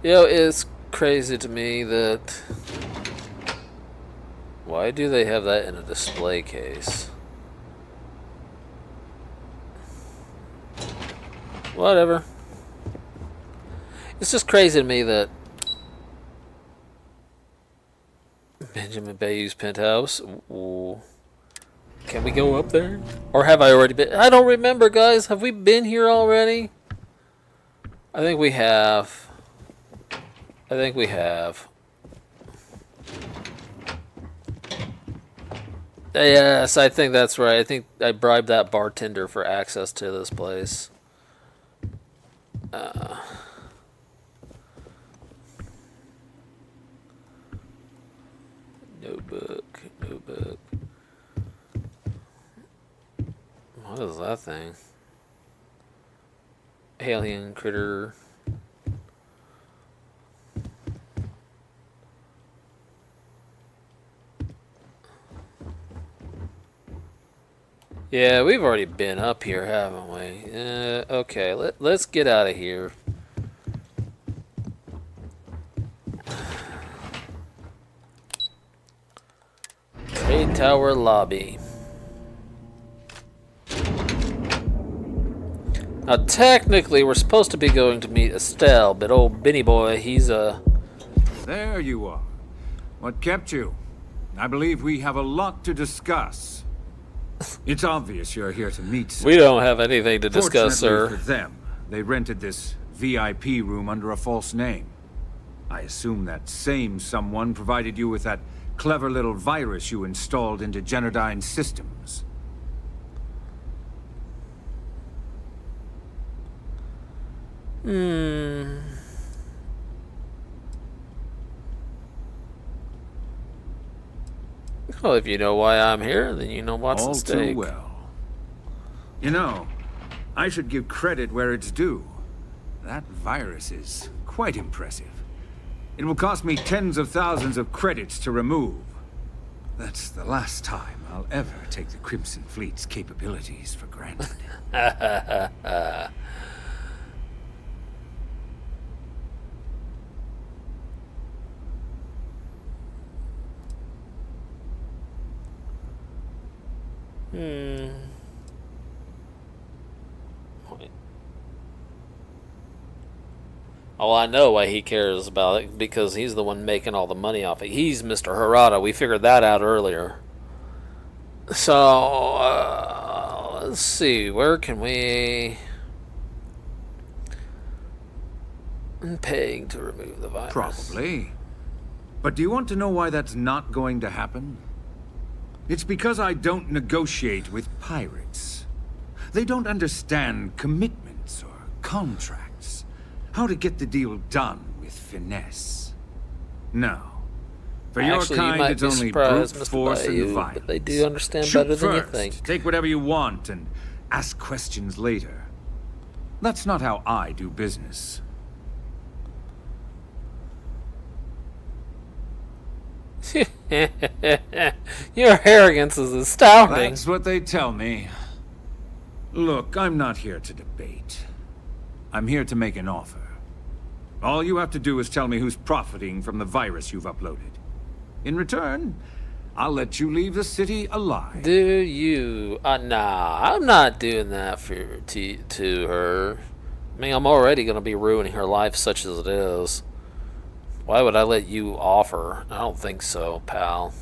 It's crazy to me that Why do they have that in a display case? Whatever. It's just crazy to me that Benjamin Bayou's penthouse. Ooh. Can we go up there? Or have I already been? I don't remember, guys. Have we been here already? I think we have. I think we have. Yes, I think that's right. I think I bribed that bartender for access to this place. Notebook, notebook. What is that thing? Alien critter. Yeah, we've already been up here, haven't we? Okay, let's get out of here. Trade Tower lobby. Now, technically, we're supposed to be going to meet Estelle, but old Benny boy, he's There you are. What kept you? I believe we have a lot to discuss. It's obvious you're here to meet someone. We don't have anything to discuss, sir. For them, they rented this VIP room under a false name. I assume that same someone provided you with that clever little virus you installed into Genodyne's systems. Well, if you know why I'm here, then you know what's at stake. All too well. You know, I should give credit where it's due. That virus is quite impressive. It will cost me tens of thousands of credits to remove. That's the last time I'll ever take the Crimson Fleet's capabilities for granted. Oh, I know why he cares about it, because he's the one making all the money off it. He's Mr. Harada. We figured that out earlier. So, let's see. Where can we... I'm paying to remove the virus. Probably. But do you want to know why that's not going to happen? It's because I don't negotiate with pirates. They don't understand commitments or contracts. How to get the deal done with finesse. No. For Actually, your kind, it's only brute Mr. force Bayou, and violence. but they do understand Shoot better than you first, think. take whatever you want, and ask questions later. That's not how I do business. Your arrogance is astounding. That's what they tell me. Look, I'm not here to debate. I'm here to make an offer. All you have to do is tell me who's profiting from the virus you've uploaded. In return, I'll let you leave the city alive. Do you? Nah, I'm not doing that to her. I mean, I'm already going to be ruining her life such as it is. Why would I let you offer? I don't think so, pal.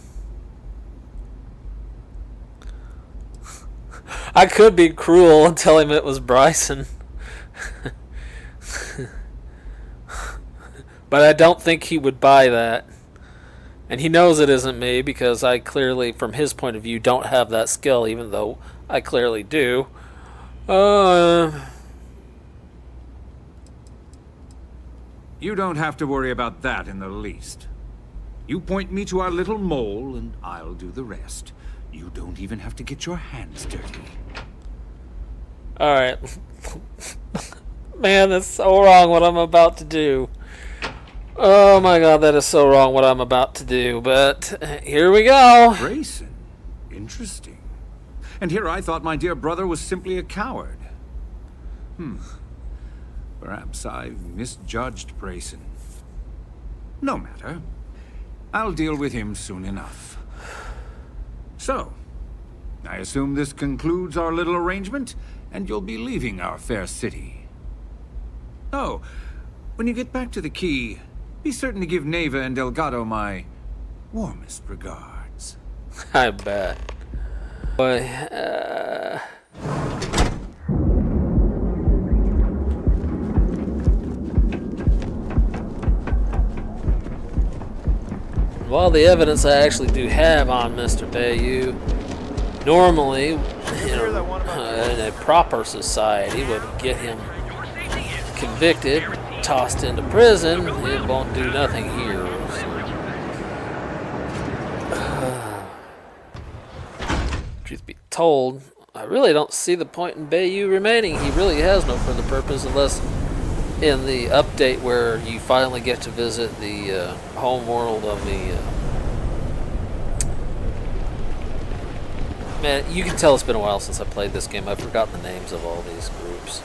I could be cruel and tell him it was Bryson. But I don't think he would buy that. And he knows it isn't me because I clearly, from his point of view, don't have that skill, even though I clearly do. You don't have to worry about that in the least. You point me to our little mole, and I'll do the rest. You don't even have to get your hands dirty. Alright. Man, that's so wrong what I'm about to do. Oh my god, that is so wrong what I'm about to do. But here we go. Grayson? Interesting. And here I thought my dear brother was simply a coward. Perhaps I've misjudged Grayson. No matter. I'll deal with him soon enough. So, I assume this concludes our little arrangement, and you'll be leaving our fair city. Oh, when you get back to the key, be certain to give Neva and Delgado my warmest regards. I bet. Boy, well, the evidence I actually do have on Mr. Bayou, normally, in a proper society, would get him convicted, tossed into prison. It won't do nothing here. Truth be told, I really don't see the point in Bayou remaining. He really has no further purpose unless in the update where you finally get to visit the home world of the... Man, you can tell it's been a while since I played this game. I've forgotten the names of all these groups.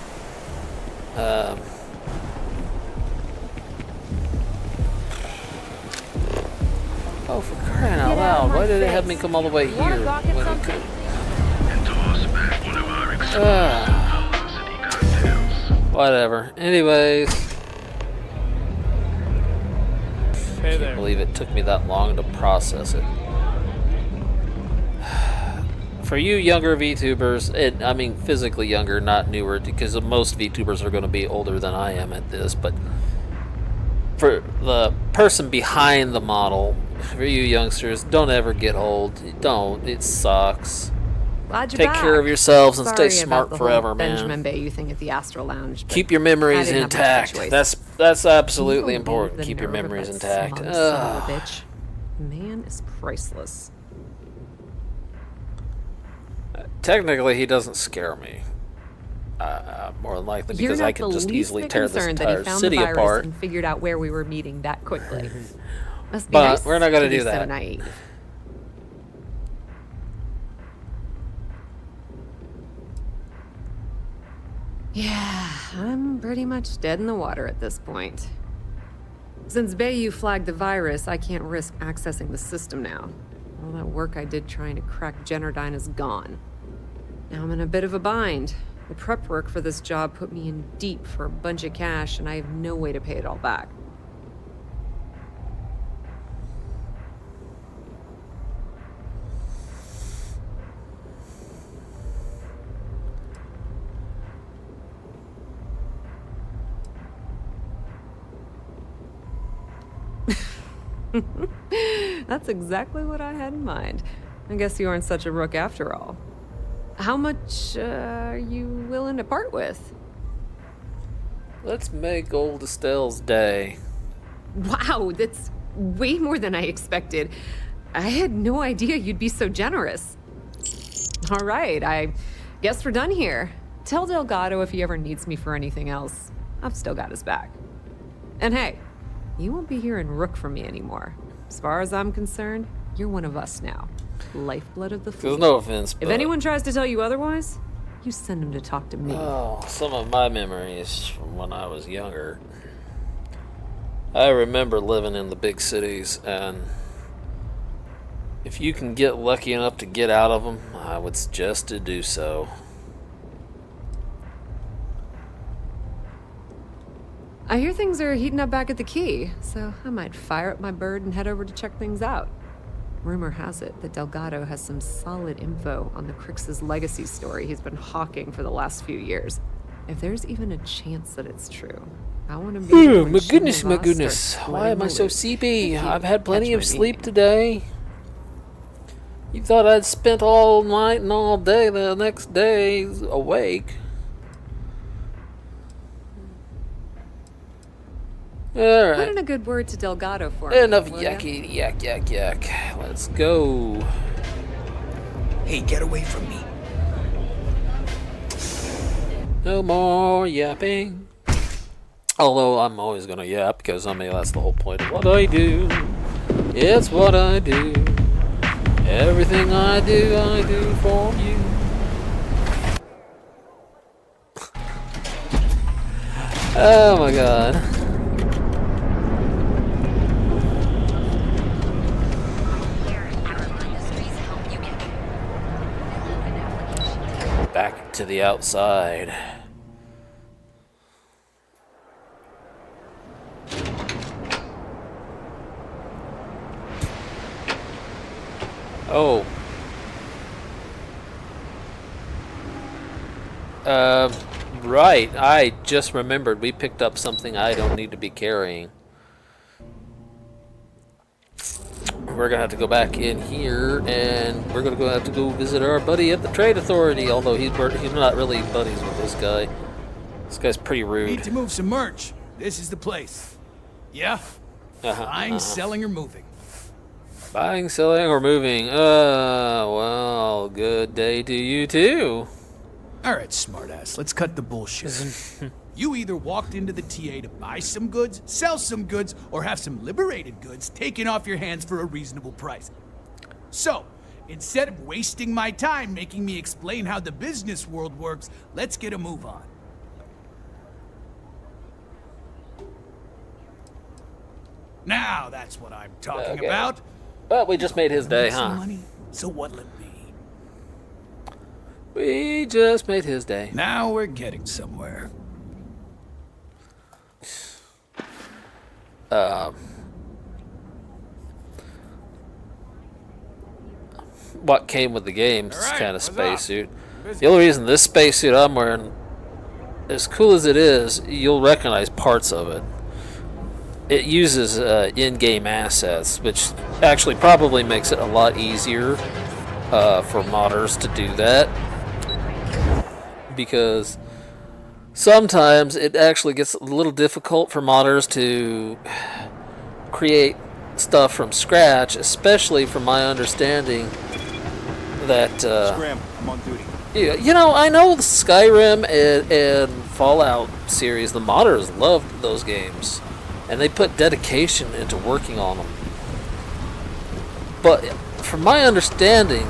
Oh, for crying out loud. Why did it have me come all the way here when it could? Whatever. Anyways. Hey there. Can't believe it took me that long to process it. For you younger VTubers, and I mean physically younger, not newer, because most VTubers are going to be older than I am at this, but for the person behind the model, for you youngsters, don't ever get old. Don't. It sucks. Glad you're Take back. care of yourselves and Sorry stay about smart the forever, whole man. Benjamin Bayou thing at the Astral Lounge. but Keep your I memories didn't have much of a intact. choice. That's absolutely Can you believe important. the Keep your nerve of memories that intact. smug son of a bitch? Man is priceless. Technically, he doesn't scare me. More than likely, You're because not I can the just least easily bit tear this concerned that he entire found city the virus apart. and figured out where we were meeting that quickly. Must be But nice we're not going to be do so that. naive. Yeah, I'm pretty much dead in the water at this point. Since Bayou flagged the virus, I can't risk accessing the system now. All that work I did trying to crack Generdyne is gone. Now I'm in a bit of a bind. The prep work for this job put me in deep for a bunch of cash, and I have no way to pay it all back. That's exactly what I had in mind. I guess you aren't such a rook after all. How much are you willing to part with? Let's make old Estelle's day. Wow, that's way more than I expected. I had no idea you'd be so generous. All right, I guess we're done here. Tell Delgado if he ever needs me for anything else. I've still got his back. And hey, you won't be hearing Rook from me anymore. As far as I'm concerned, you're one of us now. Lifeblood of the fleet. There's no offense, but... If anyone tries to tell you otherwise, you send them to talk to me. Oh, some of my memories from when I was younger. I remember living in the big cities, and if you can get lucky enough to get out of them, I would suggest to do so. I hear things are heating up back at the Key, so I might fire up my bird and head over to check things out. Rumor has it that Delgado has some solid info on the Crix's legacy story he's been hawking for the last few years. If there's even a chance that it's true, I want to be Oh, my goodness, my goodness. Why am I so sleepy? I've had plenty of sleep today. You thought I'd spent all night and all day the next day awake. Alright. Put in a good word to Delgado for me. Enough will ya? yucky, yak. Let's go. Hey, get away from me. No more yapping. Although I'm always gonna yap, because I mean that's the whole point of what I do. It's what I do. Everything I do for you. Oh my god. to the outside. Oh. Right. I just remembered we picked up something I don't need to be carrying. We're gonna have to go back in here, and we're gonna have to go visit our buddy at the Trade Authority. Although he's not really buddies with this guy. This guy's pretty rude. Need to move some merch. This is the place. Yeah. Buying, selling, or moving. Buying, selling, or moving. Well, good day to you too. All right, smartass. Let's cut the bullshit. You either walked into the TA to buy some goods, sell some goods, or have some liberated goods taken off your hands for a reasonable price. So, instead of wasting my time making me explain how the business world works, let's get a move on. Now that's what I'm talking about. But we just made his day, Some huh? money, so what'll it be? We just made his day. Now we're getting somewhere. What came with the game, this kind of spacesuit. The only reason this spacesuit I'm wearing, as cool as it is, you'll recognize parts of it. It uses in-game assets, which actually probably makes it a lot easier for modders to do that. Because sometimes it actually gets a little difficult for modders to create stuff from scratch, especially from my understanding that Scram, I'm on duty. yeah, you know, I know the Skyrim and Fallout series, the modders loved those games, and they put dedication into working on them. But from my understanding,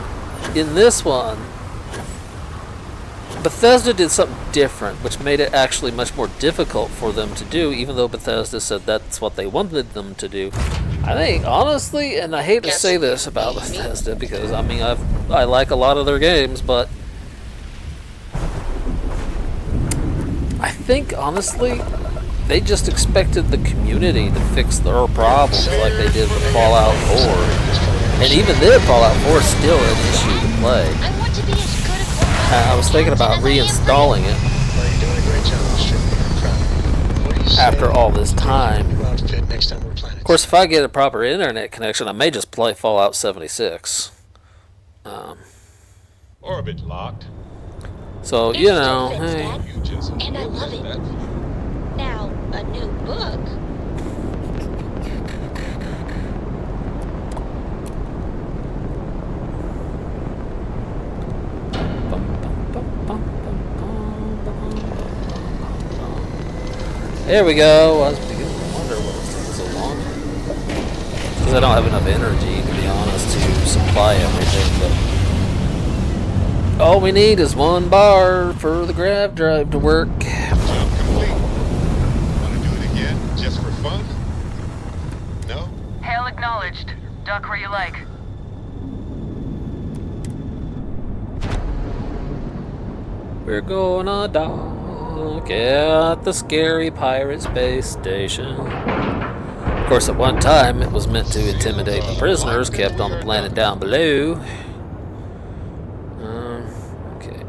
in this one, Bethesda did something different, which made it actually much more difficult for them to do, even though Bethesda said that's what they wanted them to do. I think, honestly, and I hate to say this about Bethesda, because, I mean, I like a lot of their games, but I think, honestly, they just expected the community to fix their problems like they did with Fallout 4. And even then, Fallout 4 is still an issue to play. I was thinking about reinstalling it after all this time. Of course, if I get a proper internet connection, I may just play Fallout 76. Orbit locked. So, you know, hey. And I love it. Now, a new book. There we go. I was beginning to wonder what was taking so long. Because I don't have enough energy, to be honest, to supply everything. But all we need is one bar for the grav drive to work. Job complete. Want to do it again, just for fun? No? Hail acknowledged. Duck where you like. We're gonna dock at the scary pirate space station. Of course, at one time, it was meant to intimidate the prisoners kept on the planet down below. Okay.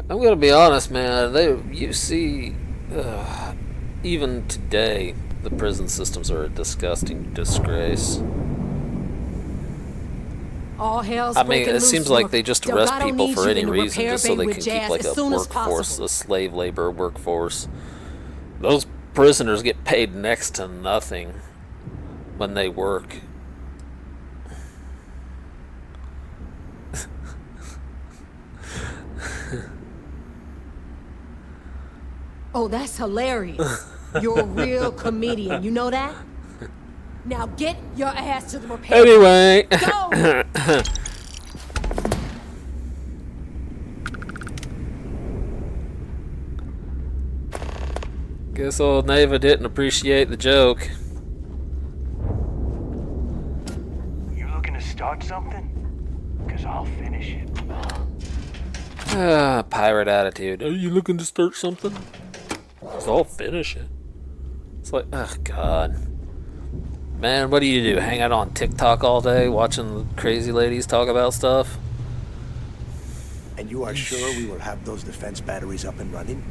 I'm gonna be honest, man. You see, even today, the prison systems are a disgusting disgrace. All hell's I mean, breaking it seems loose, like Rook. they just Delgado arrest people needs for you any in the reason repair just so bay they with can keep Jazz like as a soon as workforce, possible. a slave labor workforce. Those prisoners get paid next to nothing when they work. Oh, that's hilarious. You're a real comedian, you know that? Now get your ass to the repair bay. Anyway. Go! Guess old Neva didn't appreciate the joke. You looking to start something? 'cause I'll finish it. Pirate attitude. Are you looking to start something? 'Cause I'll finish it. It's like, oh god. Man, what do? Hang out on TikTok all day watching crazy ladies talk about stuff? And you are sure we will have those defense batteries up and running?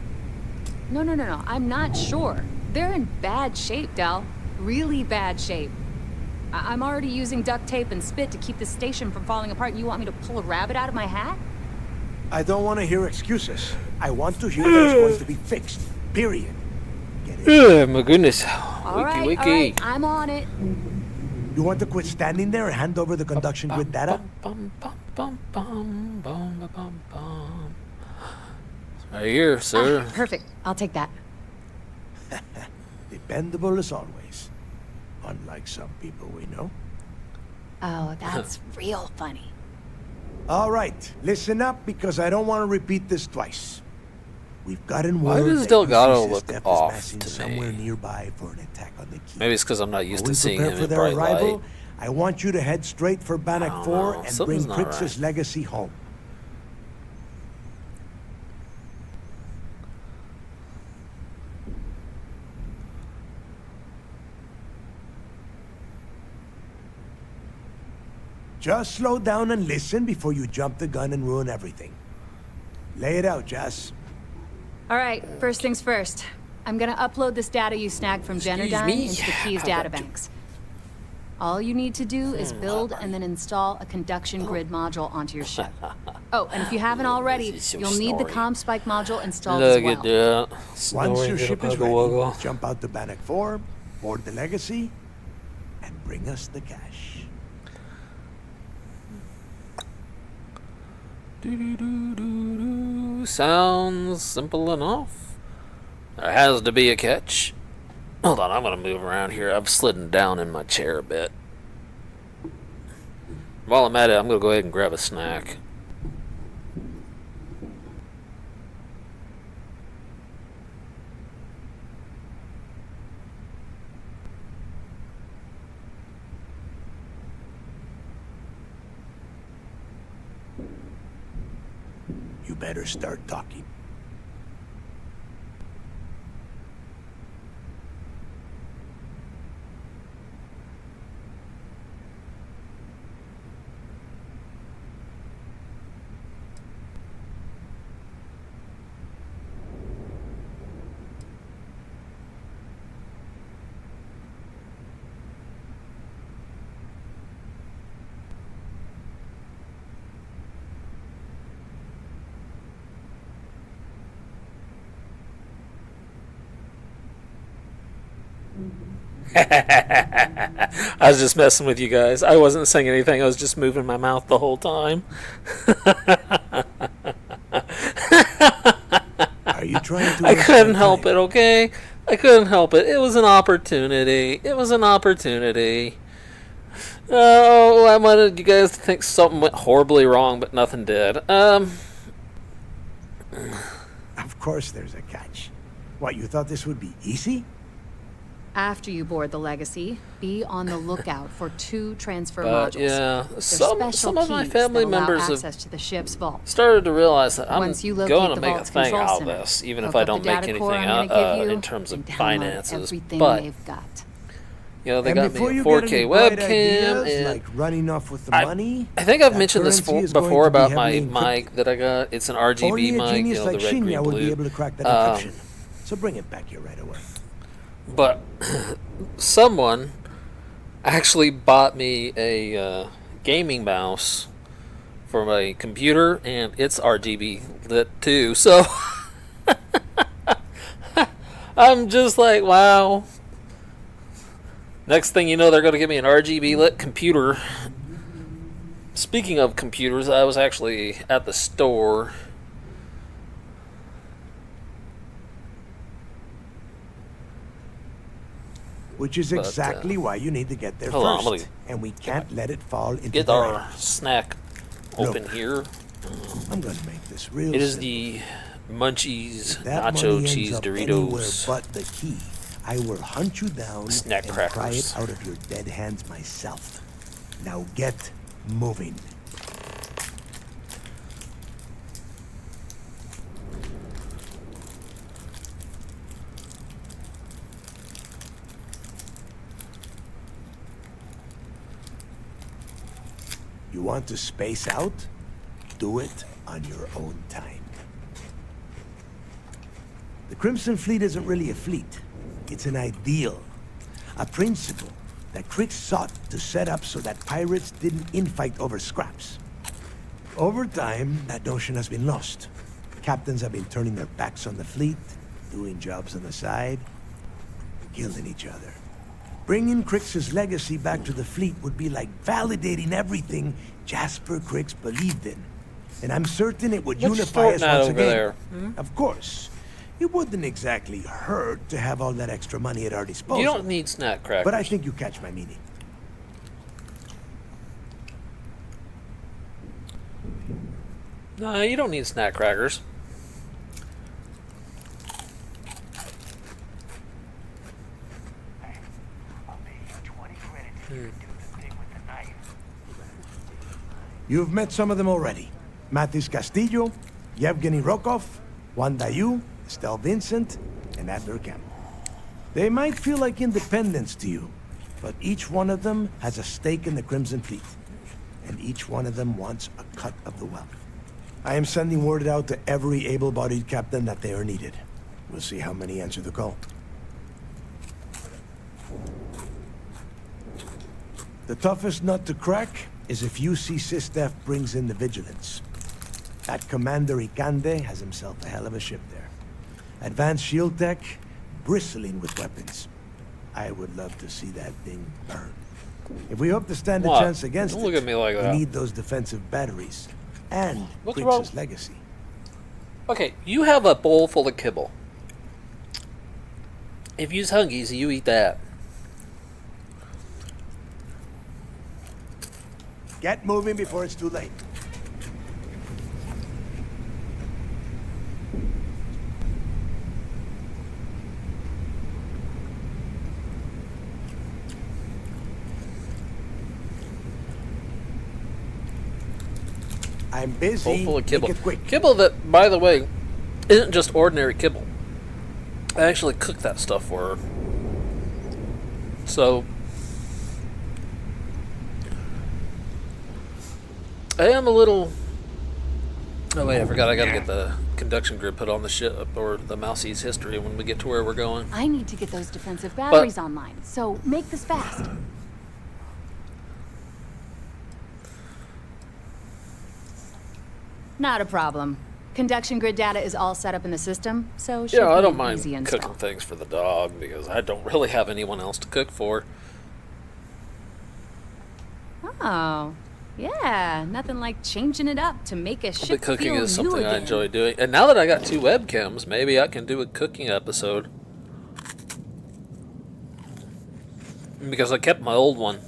No. I'm not sure. They're in bad shape, Del. Really bad shape. I'm already using duct tape and spit to keep the station from falling apart, and you want me to pull a rabbit out of my hat? I don't want to hear excuses. I want to hear that it's going to be fixed. Period. Get it? Oh my goodness. All right, I'm on it. You want to quit standing there and hand over the conduction grid data? Right here, sir. Perfect. I'll take that. Dependable as always. Unlike some people we know. Oh, that's real funny. All right, listen up because I don't want to repeat this twice. We've gotten Why word does that Delgado UC look Steph is off massing to somewhere me? nearby for an attack on the key. Maybe it's because I'm not used to seeing Prepare him for in their bright arrival. light. I want you to head straight for Bannock 4 and Something's bring not Crix's right. legacy home. Just slow down and listen before you jump the gun and ruin everything. Lay it out, Jess. All right, first things first. I'm gonna upload this data you snagged from Generdyne me? into the Keys databanks. All you need to do is build and then install a conduction grid module onto your ship. Oh, and if you haven't already, you'll need the comm spike module installed as Look well. at that. Once your Snoring ship in a is ready, wuggle. jump out to Bannock 4, board the legacy, and bring us the cash. Sounds simple enough. There has to be a catch. Hold on, I'm gonna move around here. I've slidden down in my chair a bit. While I'm at it, I'm gonna go ahead and grab a snack. You better start talking. I was just messing with you guys. I wasn't saying anything. I was just moving my mouth the whole time. Are you trying to? I couldn't help it, okay? I couldn't help it. It was an opportunity. It was an opportunity. Oh, I wanted you guys to think something went horribly wrong, but nothing did. Of course there's a catch. What, you thought this would be easy? After you board the legacy, be on the lookout for 2 transfer But modules. yeah, They're some special of my keys family that allow members access have to the ship's vault. started to realize that I'm Once you locate going to the make a vault's thing control out of center, this, even if hook I up don't the make data core anything I'm out gonna give you, in terms of and download finances. everything But they've got. you know, they And got me before a you 4K get any bright webcam, ideas, and like running off with the money, I think I've that mentioned this currency is going before to be about my heavily encrypted. mic that I got. It's an RGB Only a mic, genius you know, like the red, green, Shinya would be blue. able to crack that encryption. So bring it back here right away. But someone actually bought me a gaming mouse for my computer, and it's RGB lit too. So I'm just like, wow. Next thing you know, they're going to give me an RGB lit computer. Speaking of computers, I was actually at the store. Which is exactly why you need to get there hold on, I'm first. gonna And we can't let it fall into Get their our hands. snack open Look, here. I'm gonna make this real It is simple. the Munchies That Nacho money Cheese ends up anywhere Doritos. but the key. I will hunt you down Snack and pry crackers. it out of your dead hands myself. Now get moving. You want to space out? Do it on your own time. The Crimson Fleet isn't really a fleet. It's an ideal. A principle that Crick sought to set up so that pirates didn't infight over scraps. Over time, that notion has been lost. Captains have been turning their backs on the fleet, doing jobs on the side, killing each other. Bringing Crick's legacy back to the fleet would be like validating everything Jasper Cricks believed in. And I'm certain it would What's unify us Fortnite once over again. there? Of course, it wouldn't exactly hurt to have all that extra money at our disposal. You don't need snack crackers. But I think you catch my meaning. No, you don't need snack crackers. You've met some of them already. Matis Castillo, Yevgeny Rokov, Juan Dayu, Estelle Vincent, and Adler Campbell. They might feel like independents to you, but each one of them has a stake in the Crimson Fleet. And each one of them wants a cut of the wealth. I am sending word out to every able-bodied captain that they are needed. We'll see how many answer the call. The toughest nut to crack is if UC Sistef brings in the Vigilance. That Commander Ikande has himself a hell of a ship there. Advanced shield tech, bristling with weapons. I would love to see that thing burn. If we hope to stand a What? chance against Don't look at me like that. we need those defensive batteries and What's wrong? Crix's legacy. Okay, you have a bowl full of kibble. If you's hungry, so you eat that. Get moving before it's too late. I'm busy. Bowl full of kibble. Make it quick. Kibble that, by the way, isn't just ordinary kibble. I actually cooked that stuff for her. So, I am a little... Oh wait, I forgot I gotta get the conduction grid put on the ship, or the Mousie's history when we get to where we're going. I need to get those defensive batteries online, so make this fast. Not a problem. Conduction grid data is all set up in the system, so it should Yeah, I be don't an mind easy install. cooking things for the dog, because I don't really have anyone else to cook for. Oh, yeah. Nothing like changing it up to make a The ship cooking feel is new something I again. enjoy doing. And now that I got 2 webcams, maybe I can do a cooking episode. Because I kept my old one.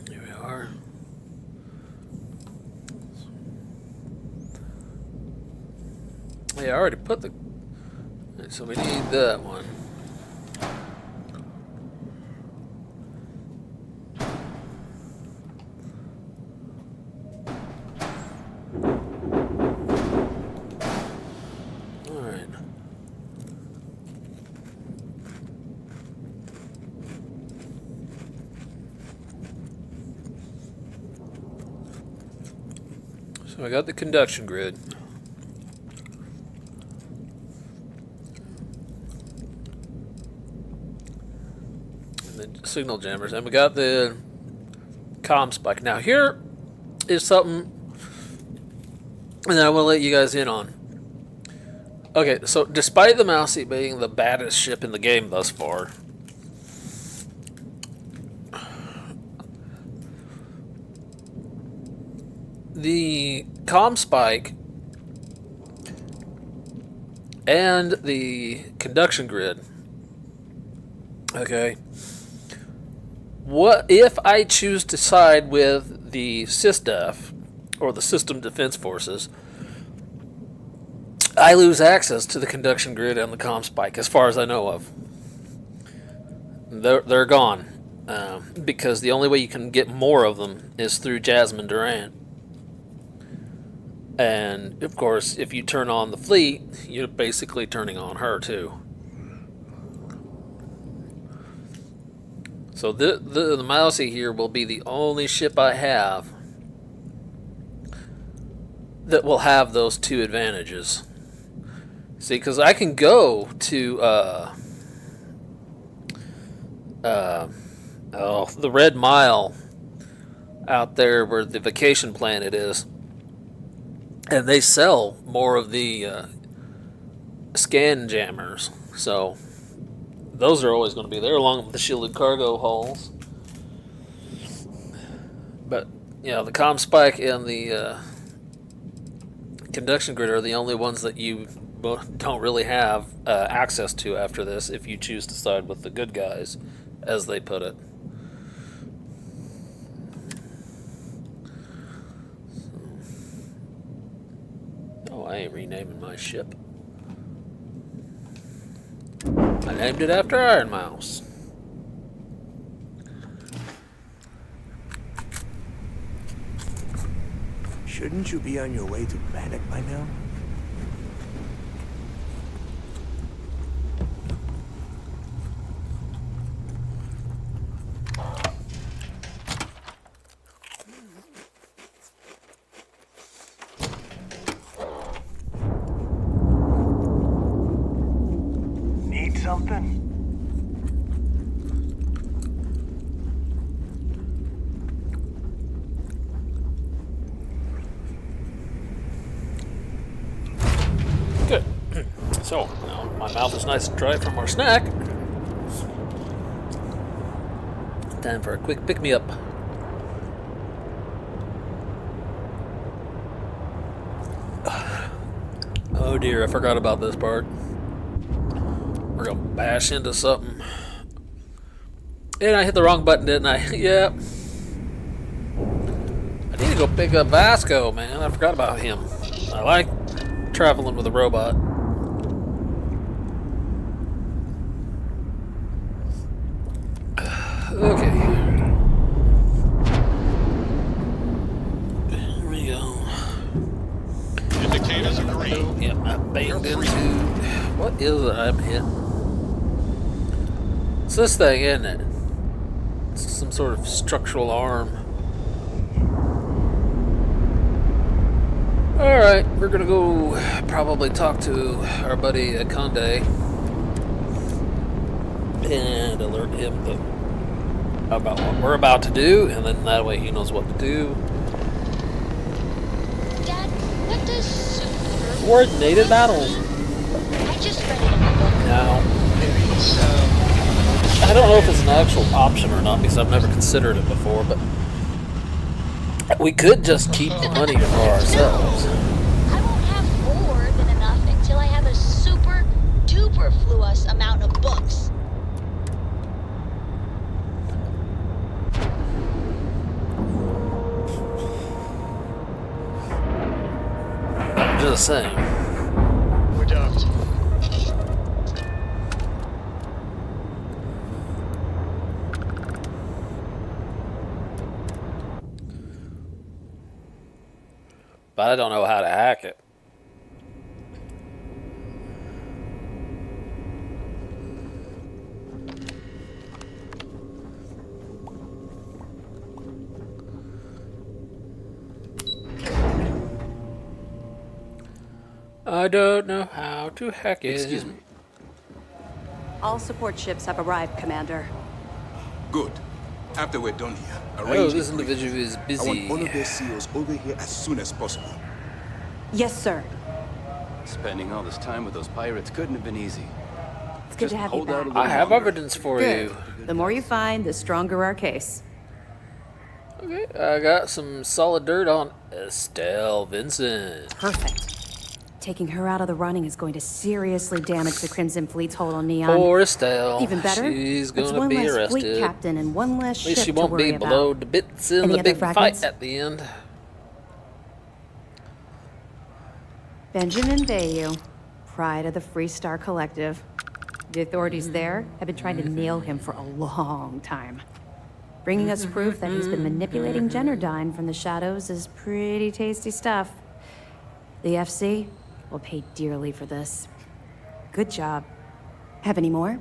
Here we are. Yeah, I already put the... So we need that one. Alright. So I got the conduction grid. The signal jammers, and we got the comm spike. Now here is something that I want to let you guys in on. Okay, so despite the Mousie being the baddest ship in the game thus far, the comm spike and the conduction grid, okay, what if I choose to side with the SysDef, or the System Defense Forces, I lose access to the conduction grid and the comm spike, as far as I know of. They're gone. because the only way you can get more of them is through Jasmine Durant. And of course, if you turn on the fleet, you're basically turning on her too. So the Mousy here will be the only ship I have that will have those two advantages. See, because I can go to the Red Mile out there where the vacation planet is, and they sell more of the scan jammers. So those are always going to be there, along with the shielded cargo hulls. But yeah, the comm spike and the conduction grid are the only ones that you don't really have access to after this, if you choose to side with the good guys, as they put it. Oh, I ain't renaming my ship. I named it after Iron Mouse. Shouldn't you be on your way to Bannock by now? Need something? Good. So, now my mouth is nice and dry from our snack. Time for a quick pick-me-up. Oh dear, I forgot about this part. We're gonna bash into something. And I hit the wrong button, didn't I? Yep. I need to go pick up Vasco, man. I forgot about him. I like traveling with a robot. Okay. Here we go. Indicators are green. Yep, I banged into... What is it I'm hitting? It's this thing, isn't it? It's some sort of structural arm. Alright, we're gonna go probably talk to our buddy Conde and alert him about what we're about to do, and then that way he knows what to do. Dad, what does super... Coordinated battles. I just read it in the book. Now, I don't know if it's an actual option or not, because I've never considered it before, but we could just keep the money for ourselves. I won't have more than enough until I have a super duper fluous amount of books. I'm just saying. We're docked. But I don't know how to hack it. I don't know how to hack it. Excuse me. All support ships have arrived, Commander. Good. After we're done here, Oh, this individual is busy. I want all of their SEALs over here as soon as possible. Yes, sir. Spending all this time with those pirates couldn't have been easy. It's good to have you hold out back. a I little have longer. evidence for Good. you. The more you find, the stronger our case. Okay, I got some solid dirt on Estelle Vincent. Perfect. Taking her out of the running is going to seriously damage the Crimson Fleet's hold on Neon. Poor Estelle. Even better, She's it's gonna one be less arrested. fleet captain and one less At least ship she to won't worry be about. blown to bits in Any the other big fragments? fight at the end. Benjamin Bayou, pride of the Free Star Collective. The authorities there have been trying to nail him for a long time. Bringing us proof that he's been manipulating Generdyne from the shadows is pretty tasty stuff. The FC will pay dearly for this. Good job. Have any more?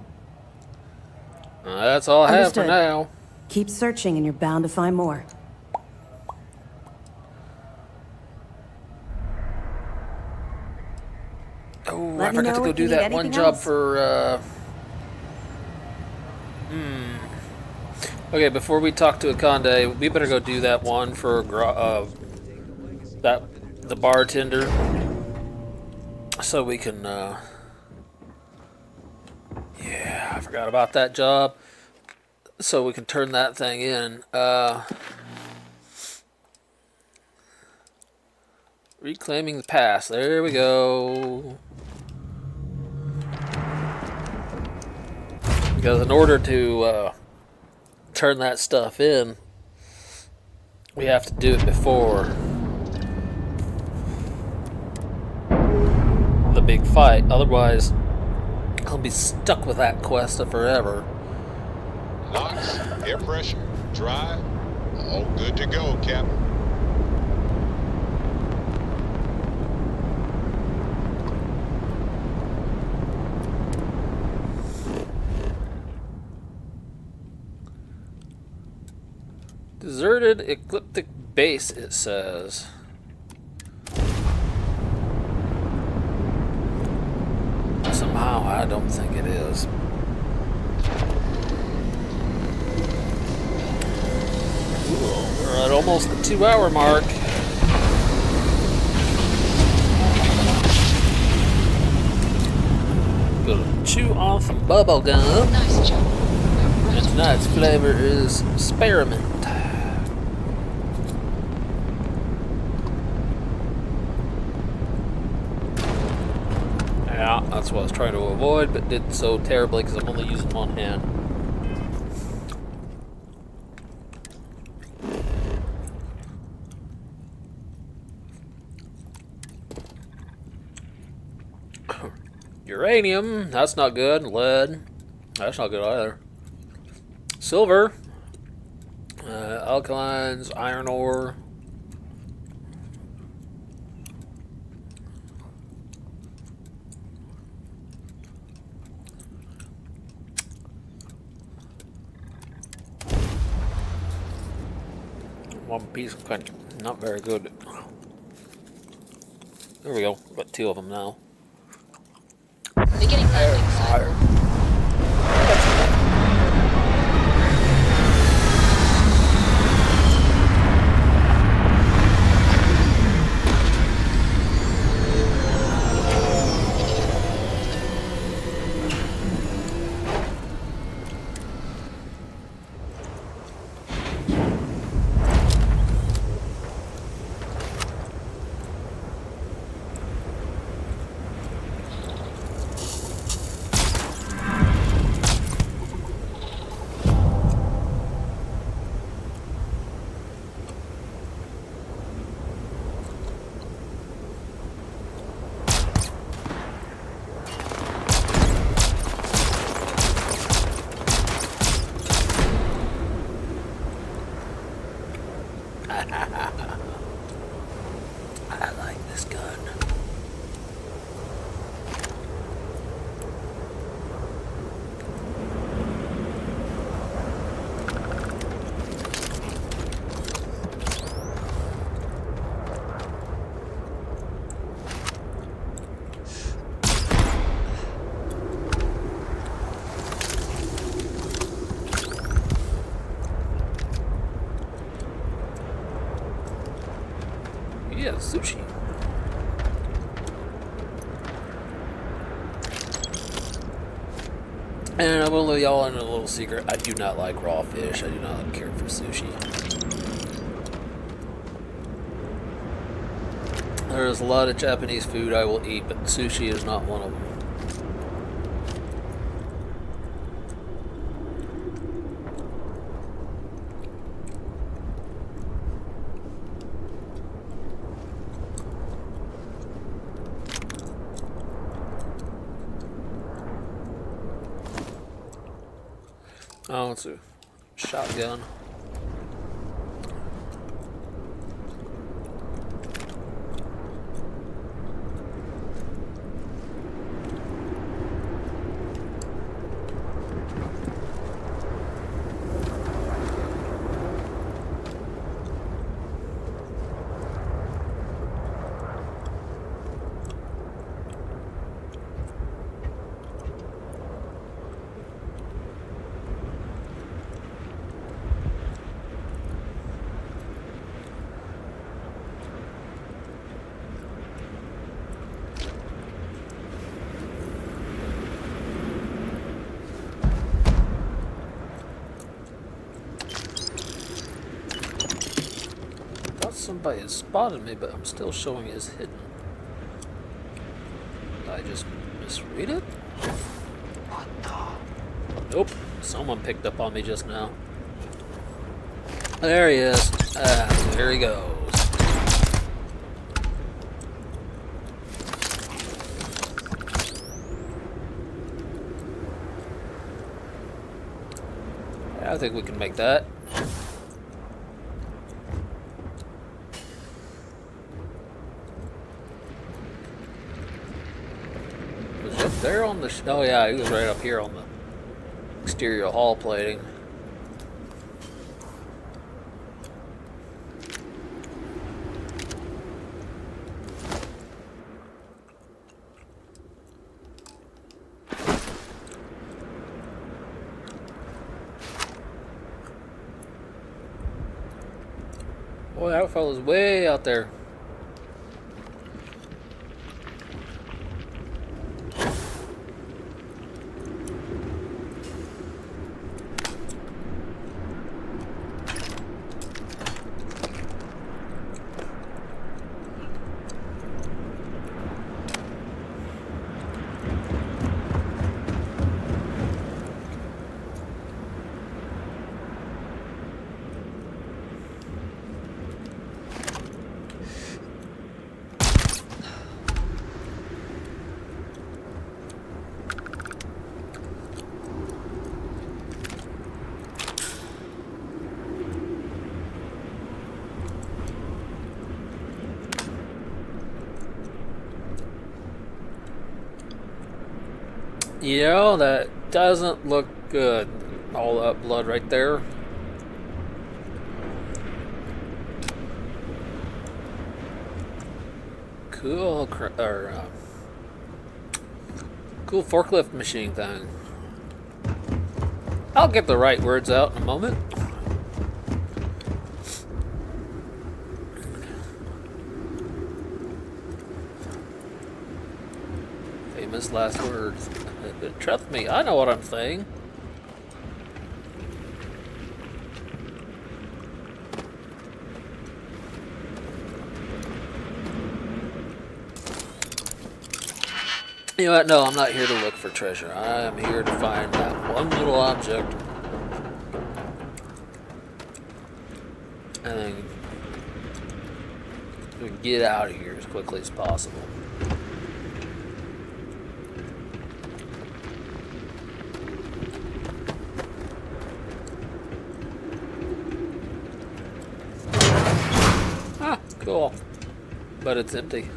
That's all I have for Understood. now. Keep searching and you're bound to find more. Oh, Let I me forgot to know go if you do need that one anything job else. for, Okay, before we talk to Akande, we better go do that one for, the bartender. So we can, yeah, I forgot about that job. So we can turn that thing in. Reclaiming the past. There we go. Because in order to turn that stuff in, we have to do it before the big fight. Otherwise, I'll be stuck with that quest forever. Locks, air pressure, drive, all good to go, Captain. Deserted ecliptic base, it says. Somehow, I don't think it is. Ooh, we're at almost the 2-hour mark. Gonna chew on some bubble gum. Nice job. And tonight's flavor is spearmint. Yeah, that's what I was trying to avoid, but did so terribly because I'm only using one hand. Uranium, that's not good. Lead, that's not good either. Silver, alkalines, iron ore. One piece of country, not very good. There we go, got 2 of them now. Beginning landing cycle. I like this gun. Yeah, sushi. And I will let y'all in a little secret. I do not like raw fish. I do not care for sushi. There's a lot of Japanese food I will eat, but sushi is not one of them. Oh, it's a shotgun. somebody has spotted me, but I'm still showing as hidden. Did I just misread it? Nope. Someone picked up on me just now. There he is. Ah, there he goes. I think we can make that. Was he up there on the... oh yeah, he was right up here on the exterior hull plating. Boy, that fella's way out there. You know, that doesn't look good. All that blood right there. Cool, cool forklift machine thing. I'll get the right words out in a moment. Famous last words. Trust me, I know what I'm saying. You know what? No, I'm not here to look for treasure. I am here to find that one little object. And then we can get out of here as quickly as possible. Ah, cool. But it's empty.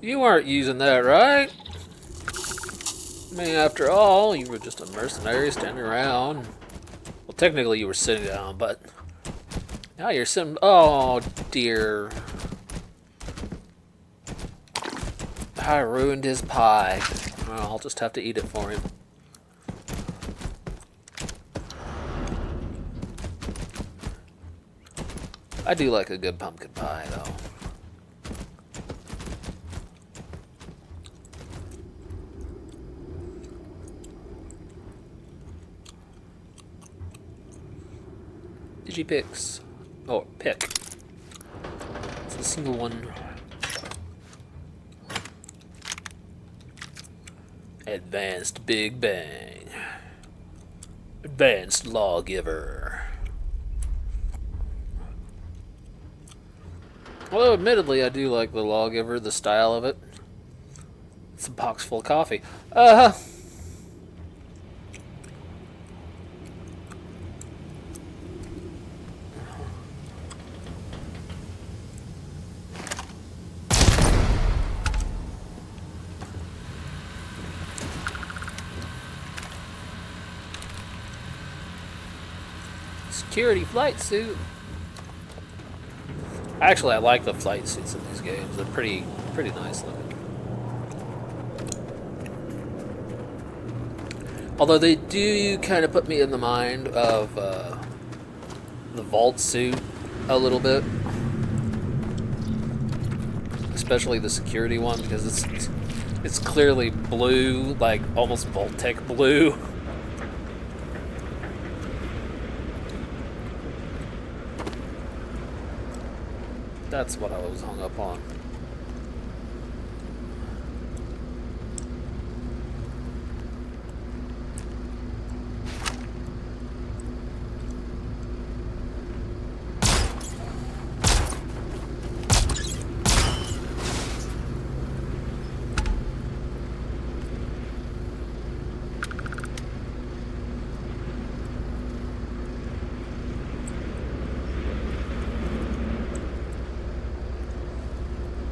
You weren't using that, right? I mean, after all, you were just a mercenary standing around. Well, technically you were sitting down, but now you're sitting... oh, dear. I ruined his pie. Well, I'll just have to eat it for him. I do like a good pumpkin pie, though. Digipicks. Oh, pick. It's a single one. Advanced Big Bang. Advanced Lawgiver. Although, admittedly, I do like the Lawgiver, the style of it. It's a box full of coffee. Security flight suit. Actually, I like the flight suits in these games. They're pretty nice looking. Although they do kind of put me in the mind of the vault suit a little bit, especially the security one, because it's clearly blue, like almost Vault-Tec blue. That's what I was hung up on.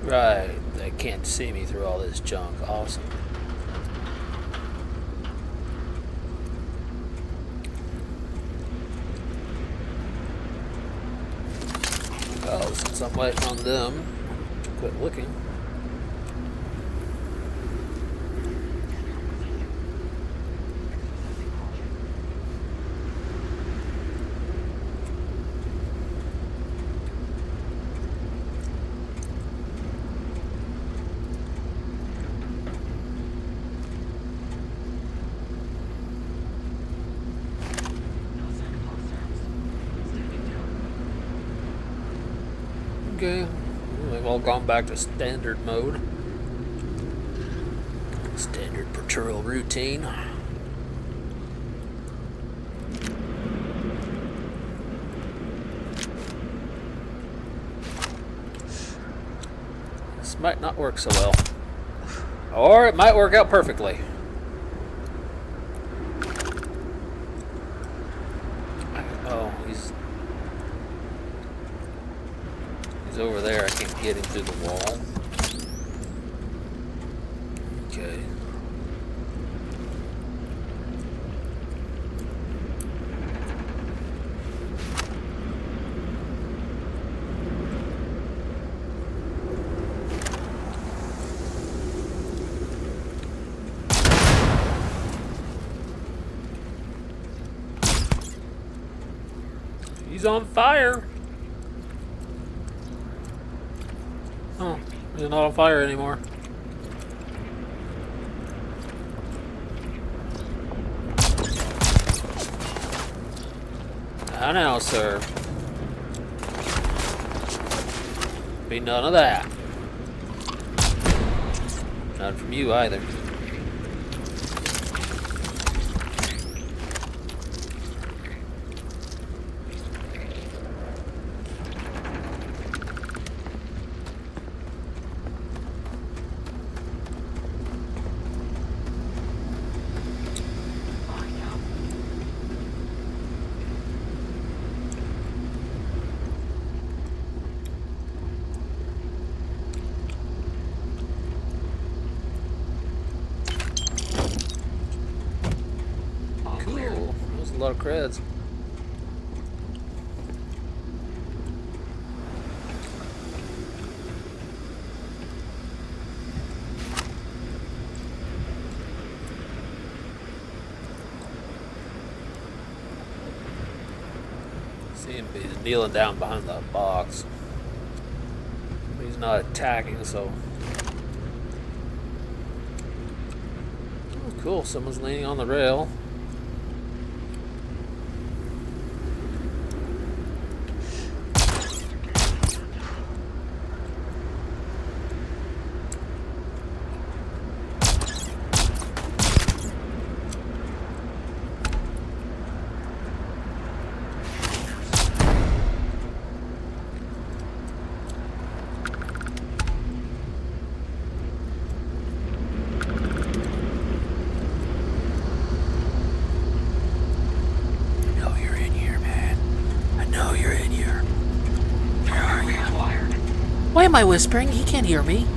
Right, they can't see me through all this junk. Awesome. Well, since I'm waiting on them to quit looking. Okay, they've all gone back to standard mode. Standard patrol routine. This might not work so well. Or it might work out perfectly. Oh, he's over there. I can't get him through the wall. Okay. He's on fire. Oh, he's not on fire anymore. Now, sir. Be none of that. None from you either. Cool. That was a lot of creds. See him, he's kneeling down behind that box. He's not attacking, so. Oh, cool. Someone's leaning on the rail. Why am I whispering? He can't hear me.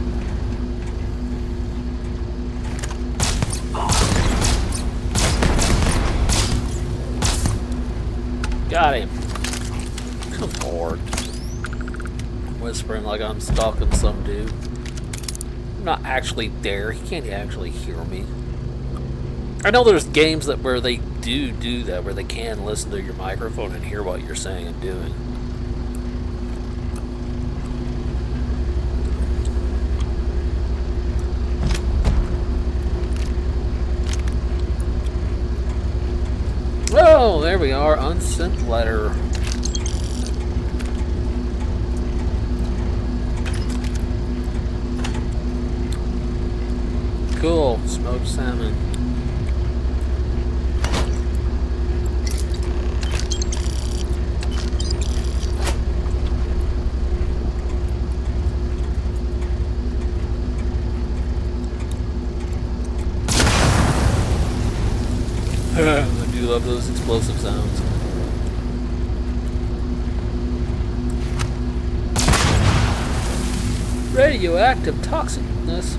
Got him. Good lord. Whispering like I'm stalking some dude. I'm not actually there. He can't actually hear me. I know there's games where they do that, where they can listen to your microphone and hear what you're saying and doing. Oh, there we are. Unsent letter. Cool. Smoked salmon. I do love those explosive sounds. Radioactive toxicness.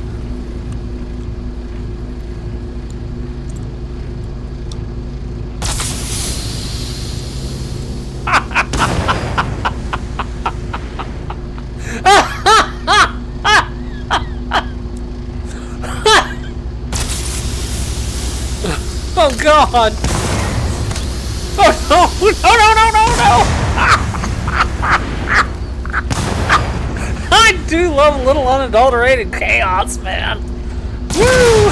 Oh God! Oh no! No! No! No! No! No! I do love a little unadulterated chaos, man. Woo!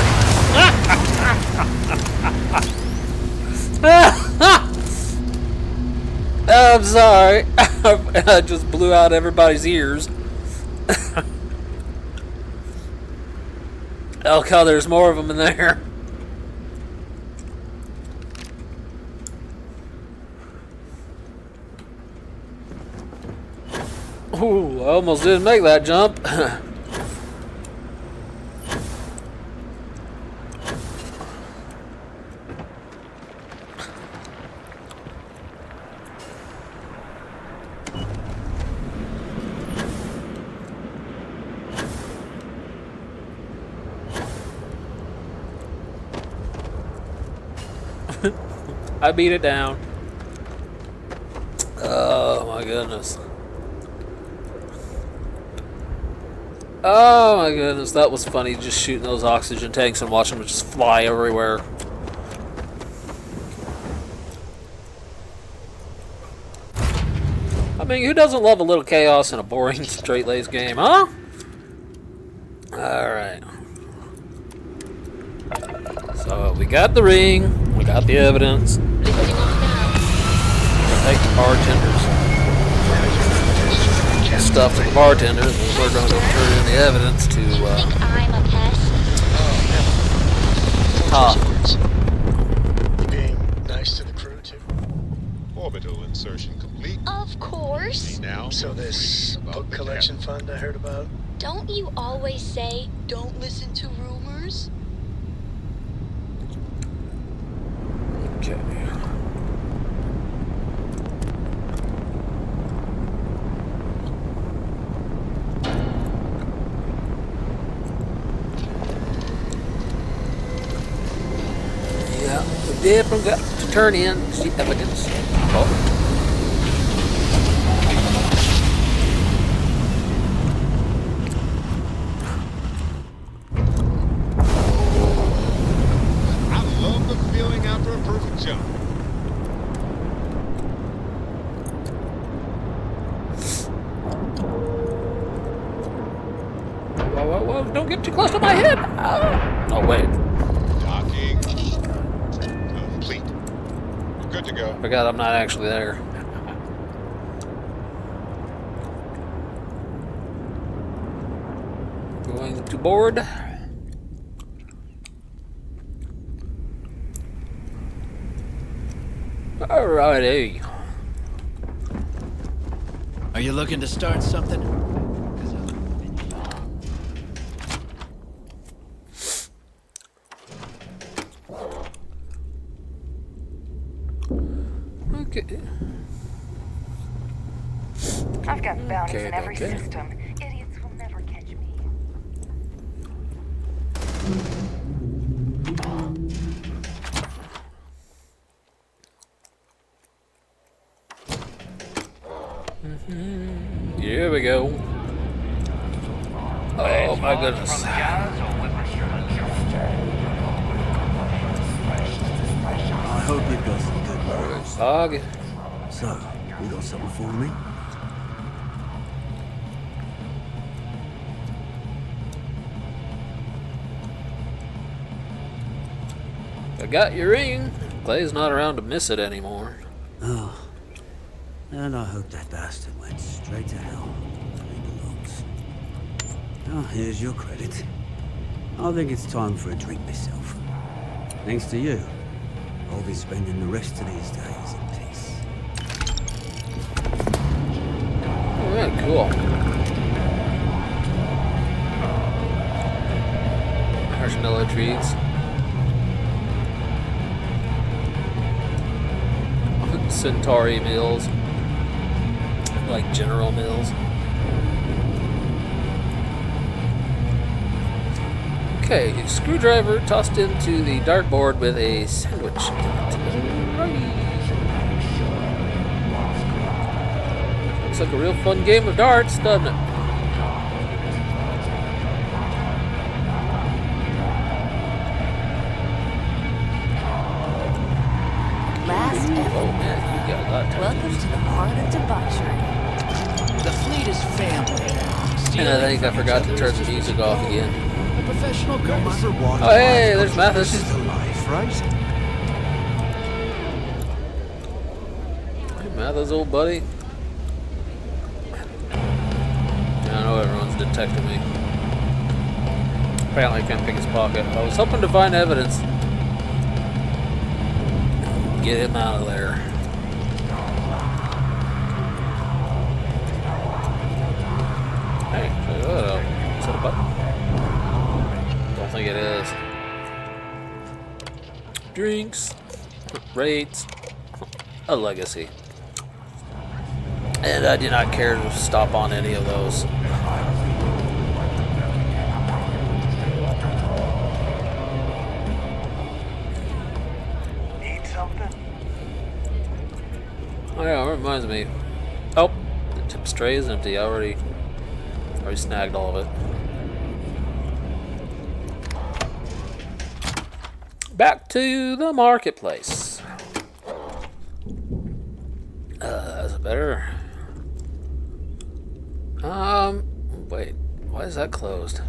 I'm sorry. I just blew out everybody's ears. Oh God, there's more of them in there. Ooh, I almost didn't make that jump. I beat it down. Oh my goodness. Oh my goodness, that was funny, just shooting those oxygen tanks and watching them just fly everywhere. I mean, who doesn't love a little chaos in a boring, straight-laced game, huh? Alright. So, we got the ring, we got the evidence. Take the bartenders. Stuff to the bartenders, and we're going to go turn in the evidence to, I'm a pest. Todd. Being nice to the crew, too. Orbital insertion complete. Of course. See now. So this book collection fund I heard about? Don't you always say, don't listen to rumors? Okay. Yeah, we definitely got to turn in the evidence. Oh. I love the feeling after a perfect jump. Whoa, whoa, whoa, don't get too close to my head! Oh, wait. Docking complete. We're good to go. I forgot I'm not actually there. Going to board. Alrighty. Are you looking to start something? Okay. I've got bounties Okay, in every okay. system. Idiots will never catch me. Here we go. Oh my goodness. Hope you've got some good news. Dog. So, you got something for me? I got your ring. Clay's not around to miss it anymore. Oh. And I hope that bastard went straight to hell where he belongs. Oh, here's your credit. I think it's time for a drink myself. Thanks to you, I'll be spending the rest of these days in peace. Alright, cool. Marshmallow treats. Centauri meals. Like General Mills. Okay, screwdriver tossed into the dartboard with a sandwich in it. Looks like a real fun game of darts, doesn't it? Last Oh man, you got a lot of welcome to the heart of debauchery. The fleet is family. And I think I forgot to turn the music off again. A professional courtesy. Oh hey, there's Mathis. This is the life, right? Hey, Mathis, old buddy. Yeah, I know everyone's detecting me. Apparently I can't pick his pocket. I was hoping to find evidence. Get him out of there. Hey, check that out. Is that a button? Don't think it is. Drinks, rates, a legacy. And I do not care to stop on any of those. Need something? Oh yeah, it reminds me. Oh, the tip tray is empty. I already snagged all of it. Back to the marketplace. Is it better? Wait, why is that closed?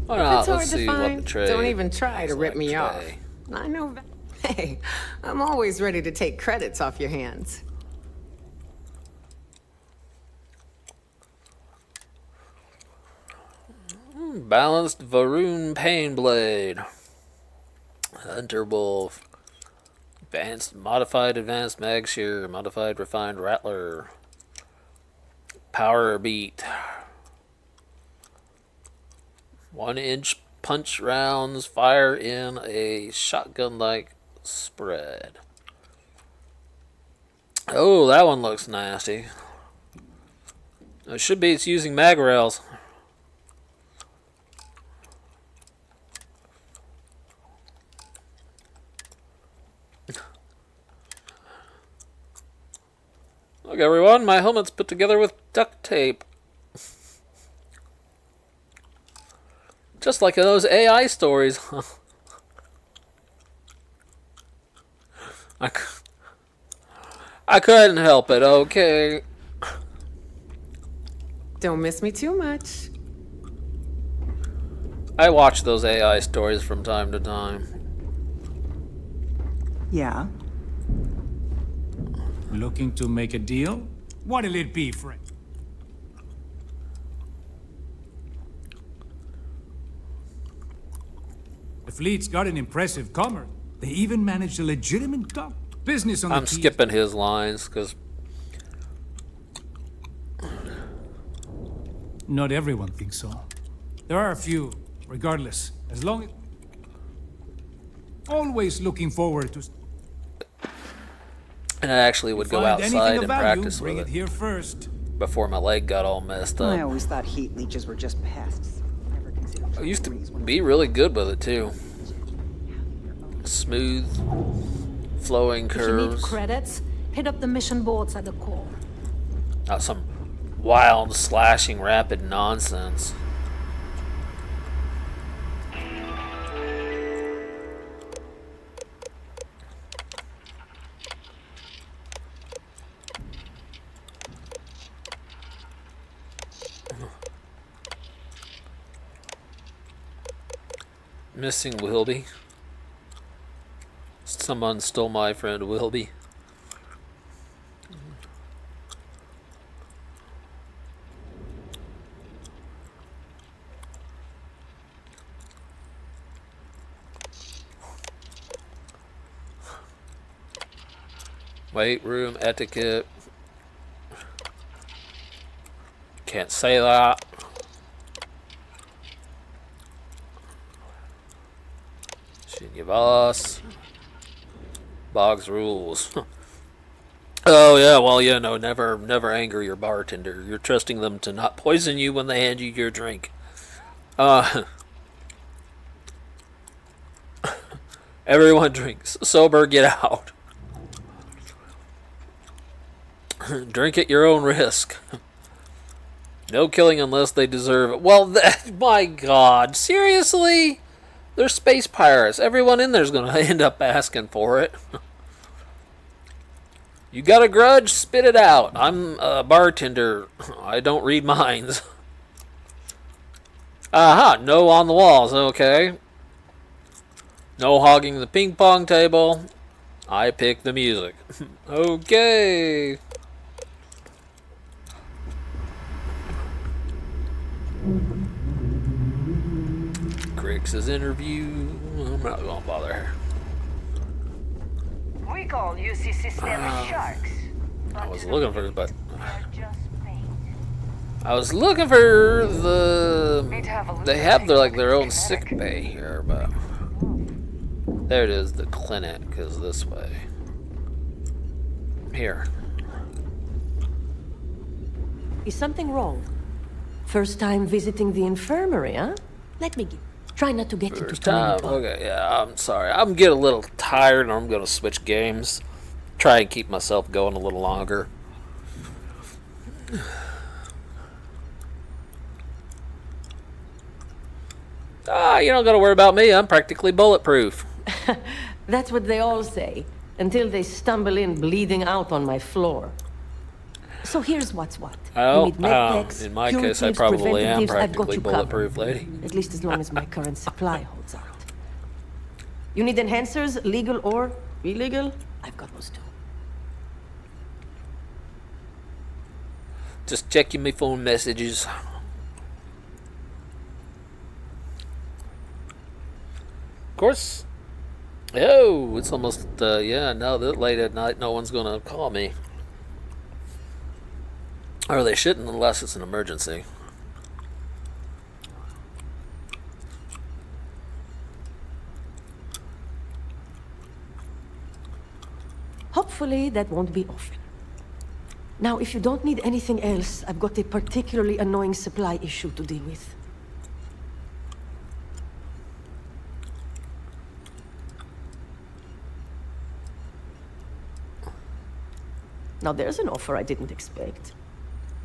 Why If not? it's hard Let's to see what the find, tray don't even try to looks rip like me off. today. I know. Hey, I'm always ready to take credits off your hands. Balanced Varun Pain Blade. Hunter Wolf. Modified Advanced Mag Shear. Modified Refined Rattler. Power Beat. 1-inch punch rounds fire in a shotgun-like spread. Oh, that one looks nasty. It should be, it's using mag rails. Look everyone, my helmet's put together with duct tape. Just like in those AI stories. I couldn't help it, okay? Don't miss me too much. I watch those AI stories from time to time. Yeah. Looking to make a deal? What'll it be, friend? The fleet's got an impressive commerce. They even managed a legitimate business on the I'm Keys. skipping his lines because Not everyone thinks so. There are a few, regardless. As long as... Always looking forward to... and I actually would go Find anything outside of and value, practice bring with it it here first. before my leg got all messed I up. always thought heat leeches were just pests. Never considered I used to be really good with it too. Smooth, flowing If you need curves. credits, hit up the mission boards at the core. Not some wild, slashing, rapid nonsense. Missing Wilby. Someone stole my friend Wilby. Weight room etiquette. Can't say that. Senior boss. Boggs rules. Oh yeah, well yeah, no, never anger your bartender. You're trusting them to not poison you when they hand you your drink. Everyone drinks. Sober, get out. Drink at your own risk. No killing unless they deserve it. Well, my God, seriously? They're space pirates. Everyone in there's gonna end up asking for it. You got a grudge? Spit it out. I'm a bartender. I don't read minds. Aha, no on the walls. Okay. No hogging the ping pong table. I pick the music. Okay. Griggs' interview. I'm not gonna bother her. We call UC systemic sharks. I was looking for, but I was looking for the. They have their own sick bay here, but there it is. The clinic is this way. Here. Is something wrong? First time visiting the infirmary, huh? Let me give. Try not to get you First too time. Okay, yeah. I'm sorry. I'm getting a little tired, and I'm gonna switch games. Try and keep myself going a little longer. You don't gotta worry about me. I'm practically bulletproof. That's what they all say, until they stumble in bleeding out on my floor. So here's what's what. Oh, you need medpacks, in my case, I curatives, probably am preventatives. I've got practically you bulletproof, covered. lady. At least as long as my current supply holds out. You need enhancers, legal or illegal? I've got those too. Just checking my phone messages. Of course. Oh, it's almost, yeah, no, that late at night, no one's gonna call me. Or they shouldn't unless it's an emergency. Hopefully that won't be often. Now, if you don't need anything else, I've got a particularly annoying supply issue to deal with. Now, there's an offer I didn't expect.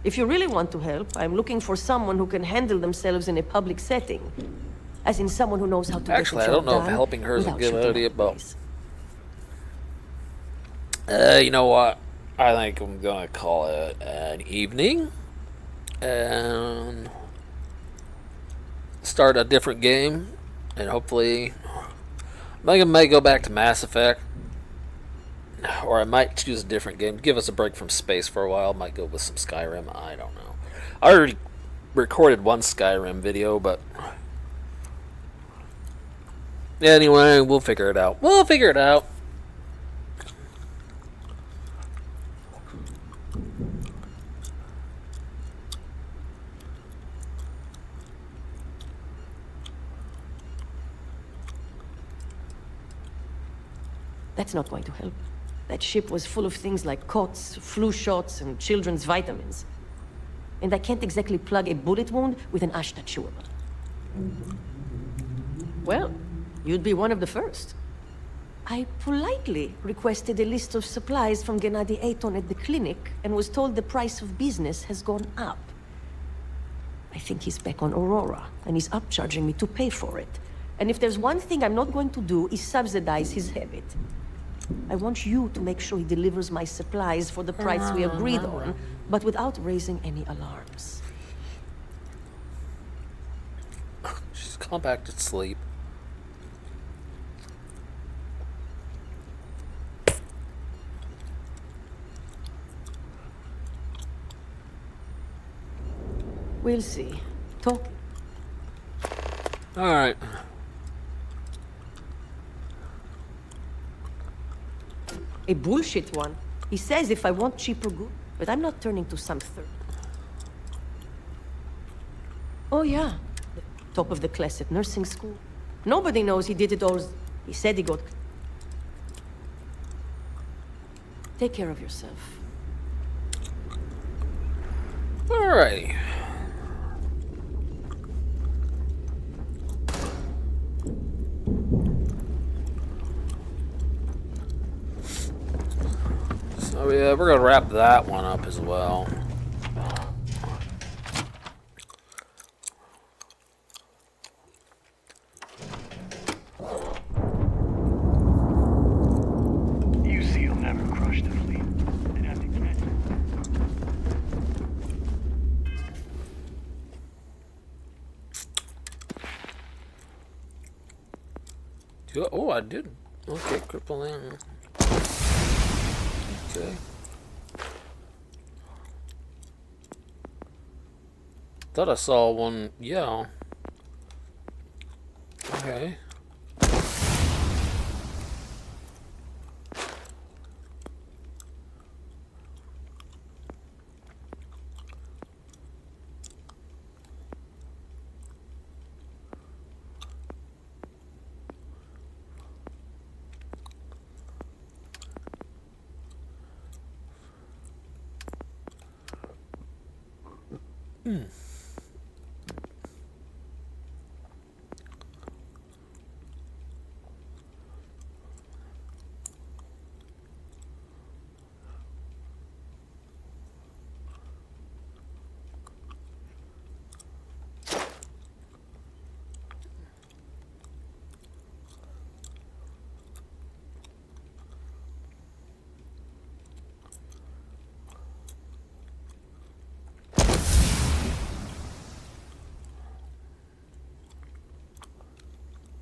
If you really want to help, I'm looking for someone who can handle themselves in a public setting. As in someone who knows how to Actually, get I the don't job know if done helping her is a without good shooting idea, up but... place. You know what? I think I'm gonna call it an evening. And... start a different game. And hopefully... I might go back to Mass Effect. Or I might choose a different game. Give us a break from space for a while. Might go with some Skyrim. I don't know. I already recorded one Skyrim video, but... anyway, we'll figure it out. We'll figure it out. That's not going to help. That ship was full of things like cots, flu shots, and children's vitamins. And I can't exactly plug a bullet wound with an Ashta chewable. Well, you'd be one of the first. I politely requested a list of supplies from Gennady Aton at the clinic and was told the price of business has gone up. I think he's back on Aurora, and he's upcharging me to pay for it. And if there's one thing I'm not going to do is subsidize his habit. I want you to make sure he delivers my supplies for the price we agreed on, but without raising any alarms. She's gone back to sleep. We'll see. Talk. All right. A bullshit one. He says if I want cheaper goods, but I'm not turning to some third. Oh yeah, top of the class at nursing school. Nobody knows he did it all. He said he got... Take care of yourself. Alrighty. So yeah, we're gonna wrap that one up as well. You see, you'll never crush the fleet. They'd have to catch it. Oh, I did. Okay, crippling. Okay. Thought I saw one. Yeah. Okay.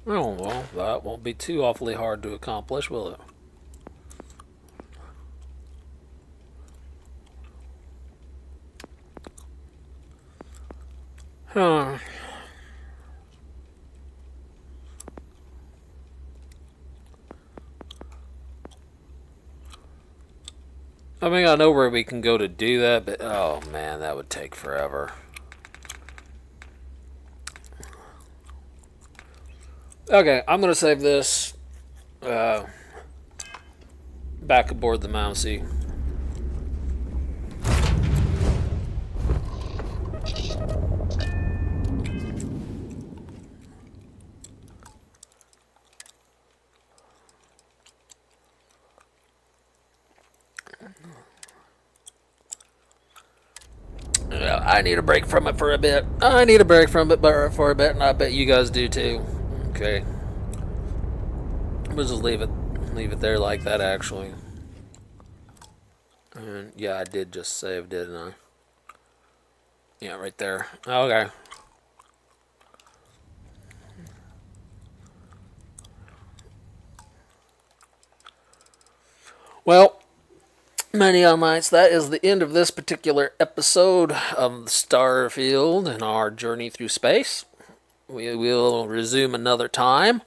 Oh, well, that won't be too awfully hard to accomplish, will it? Huh. I mean, I know where we can go to do that, but oh man, that would take forever. Okay, I'm gonna save this back aboard the Mousy. I need a break from it for a bit. I need a break from it for a bit, and I bet you guys do too. Okay. We'll just leave it there like that, actually. And yeah, I did just save, didn't I? Yeah, right there. Okay. Well, my Neon Knights, that is the end of this particular episode of Starfield and our journey through space. We will resume another time.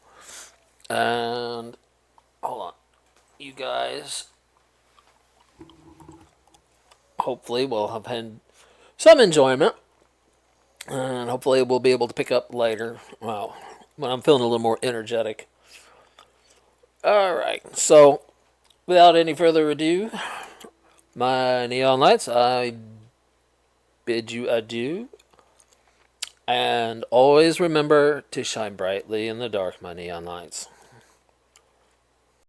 And hold on. You guys hopefully will have had some enjoyment. And hopefully we'll be able to pick up later. Well, when I'm feeling a little more energetic. Alright, so without any further ado, my Neon Lights, I bid you adieu. And always remember to shine brightly in the dark, my Neon Lights.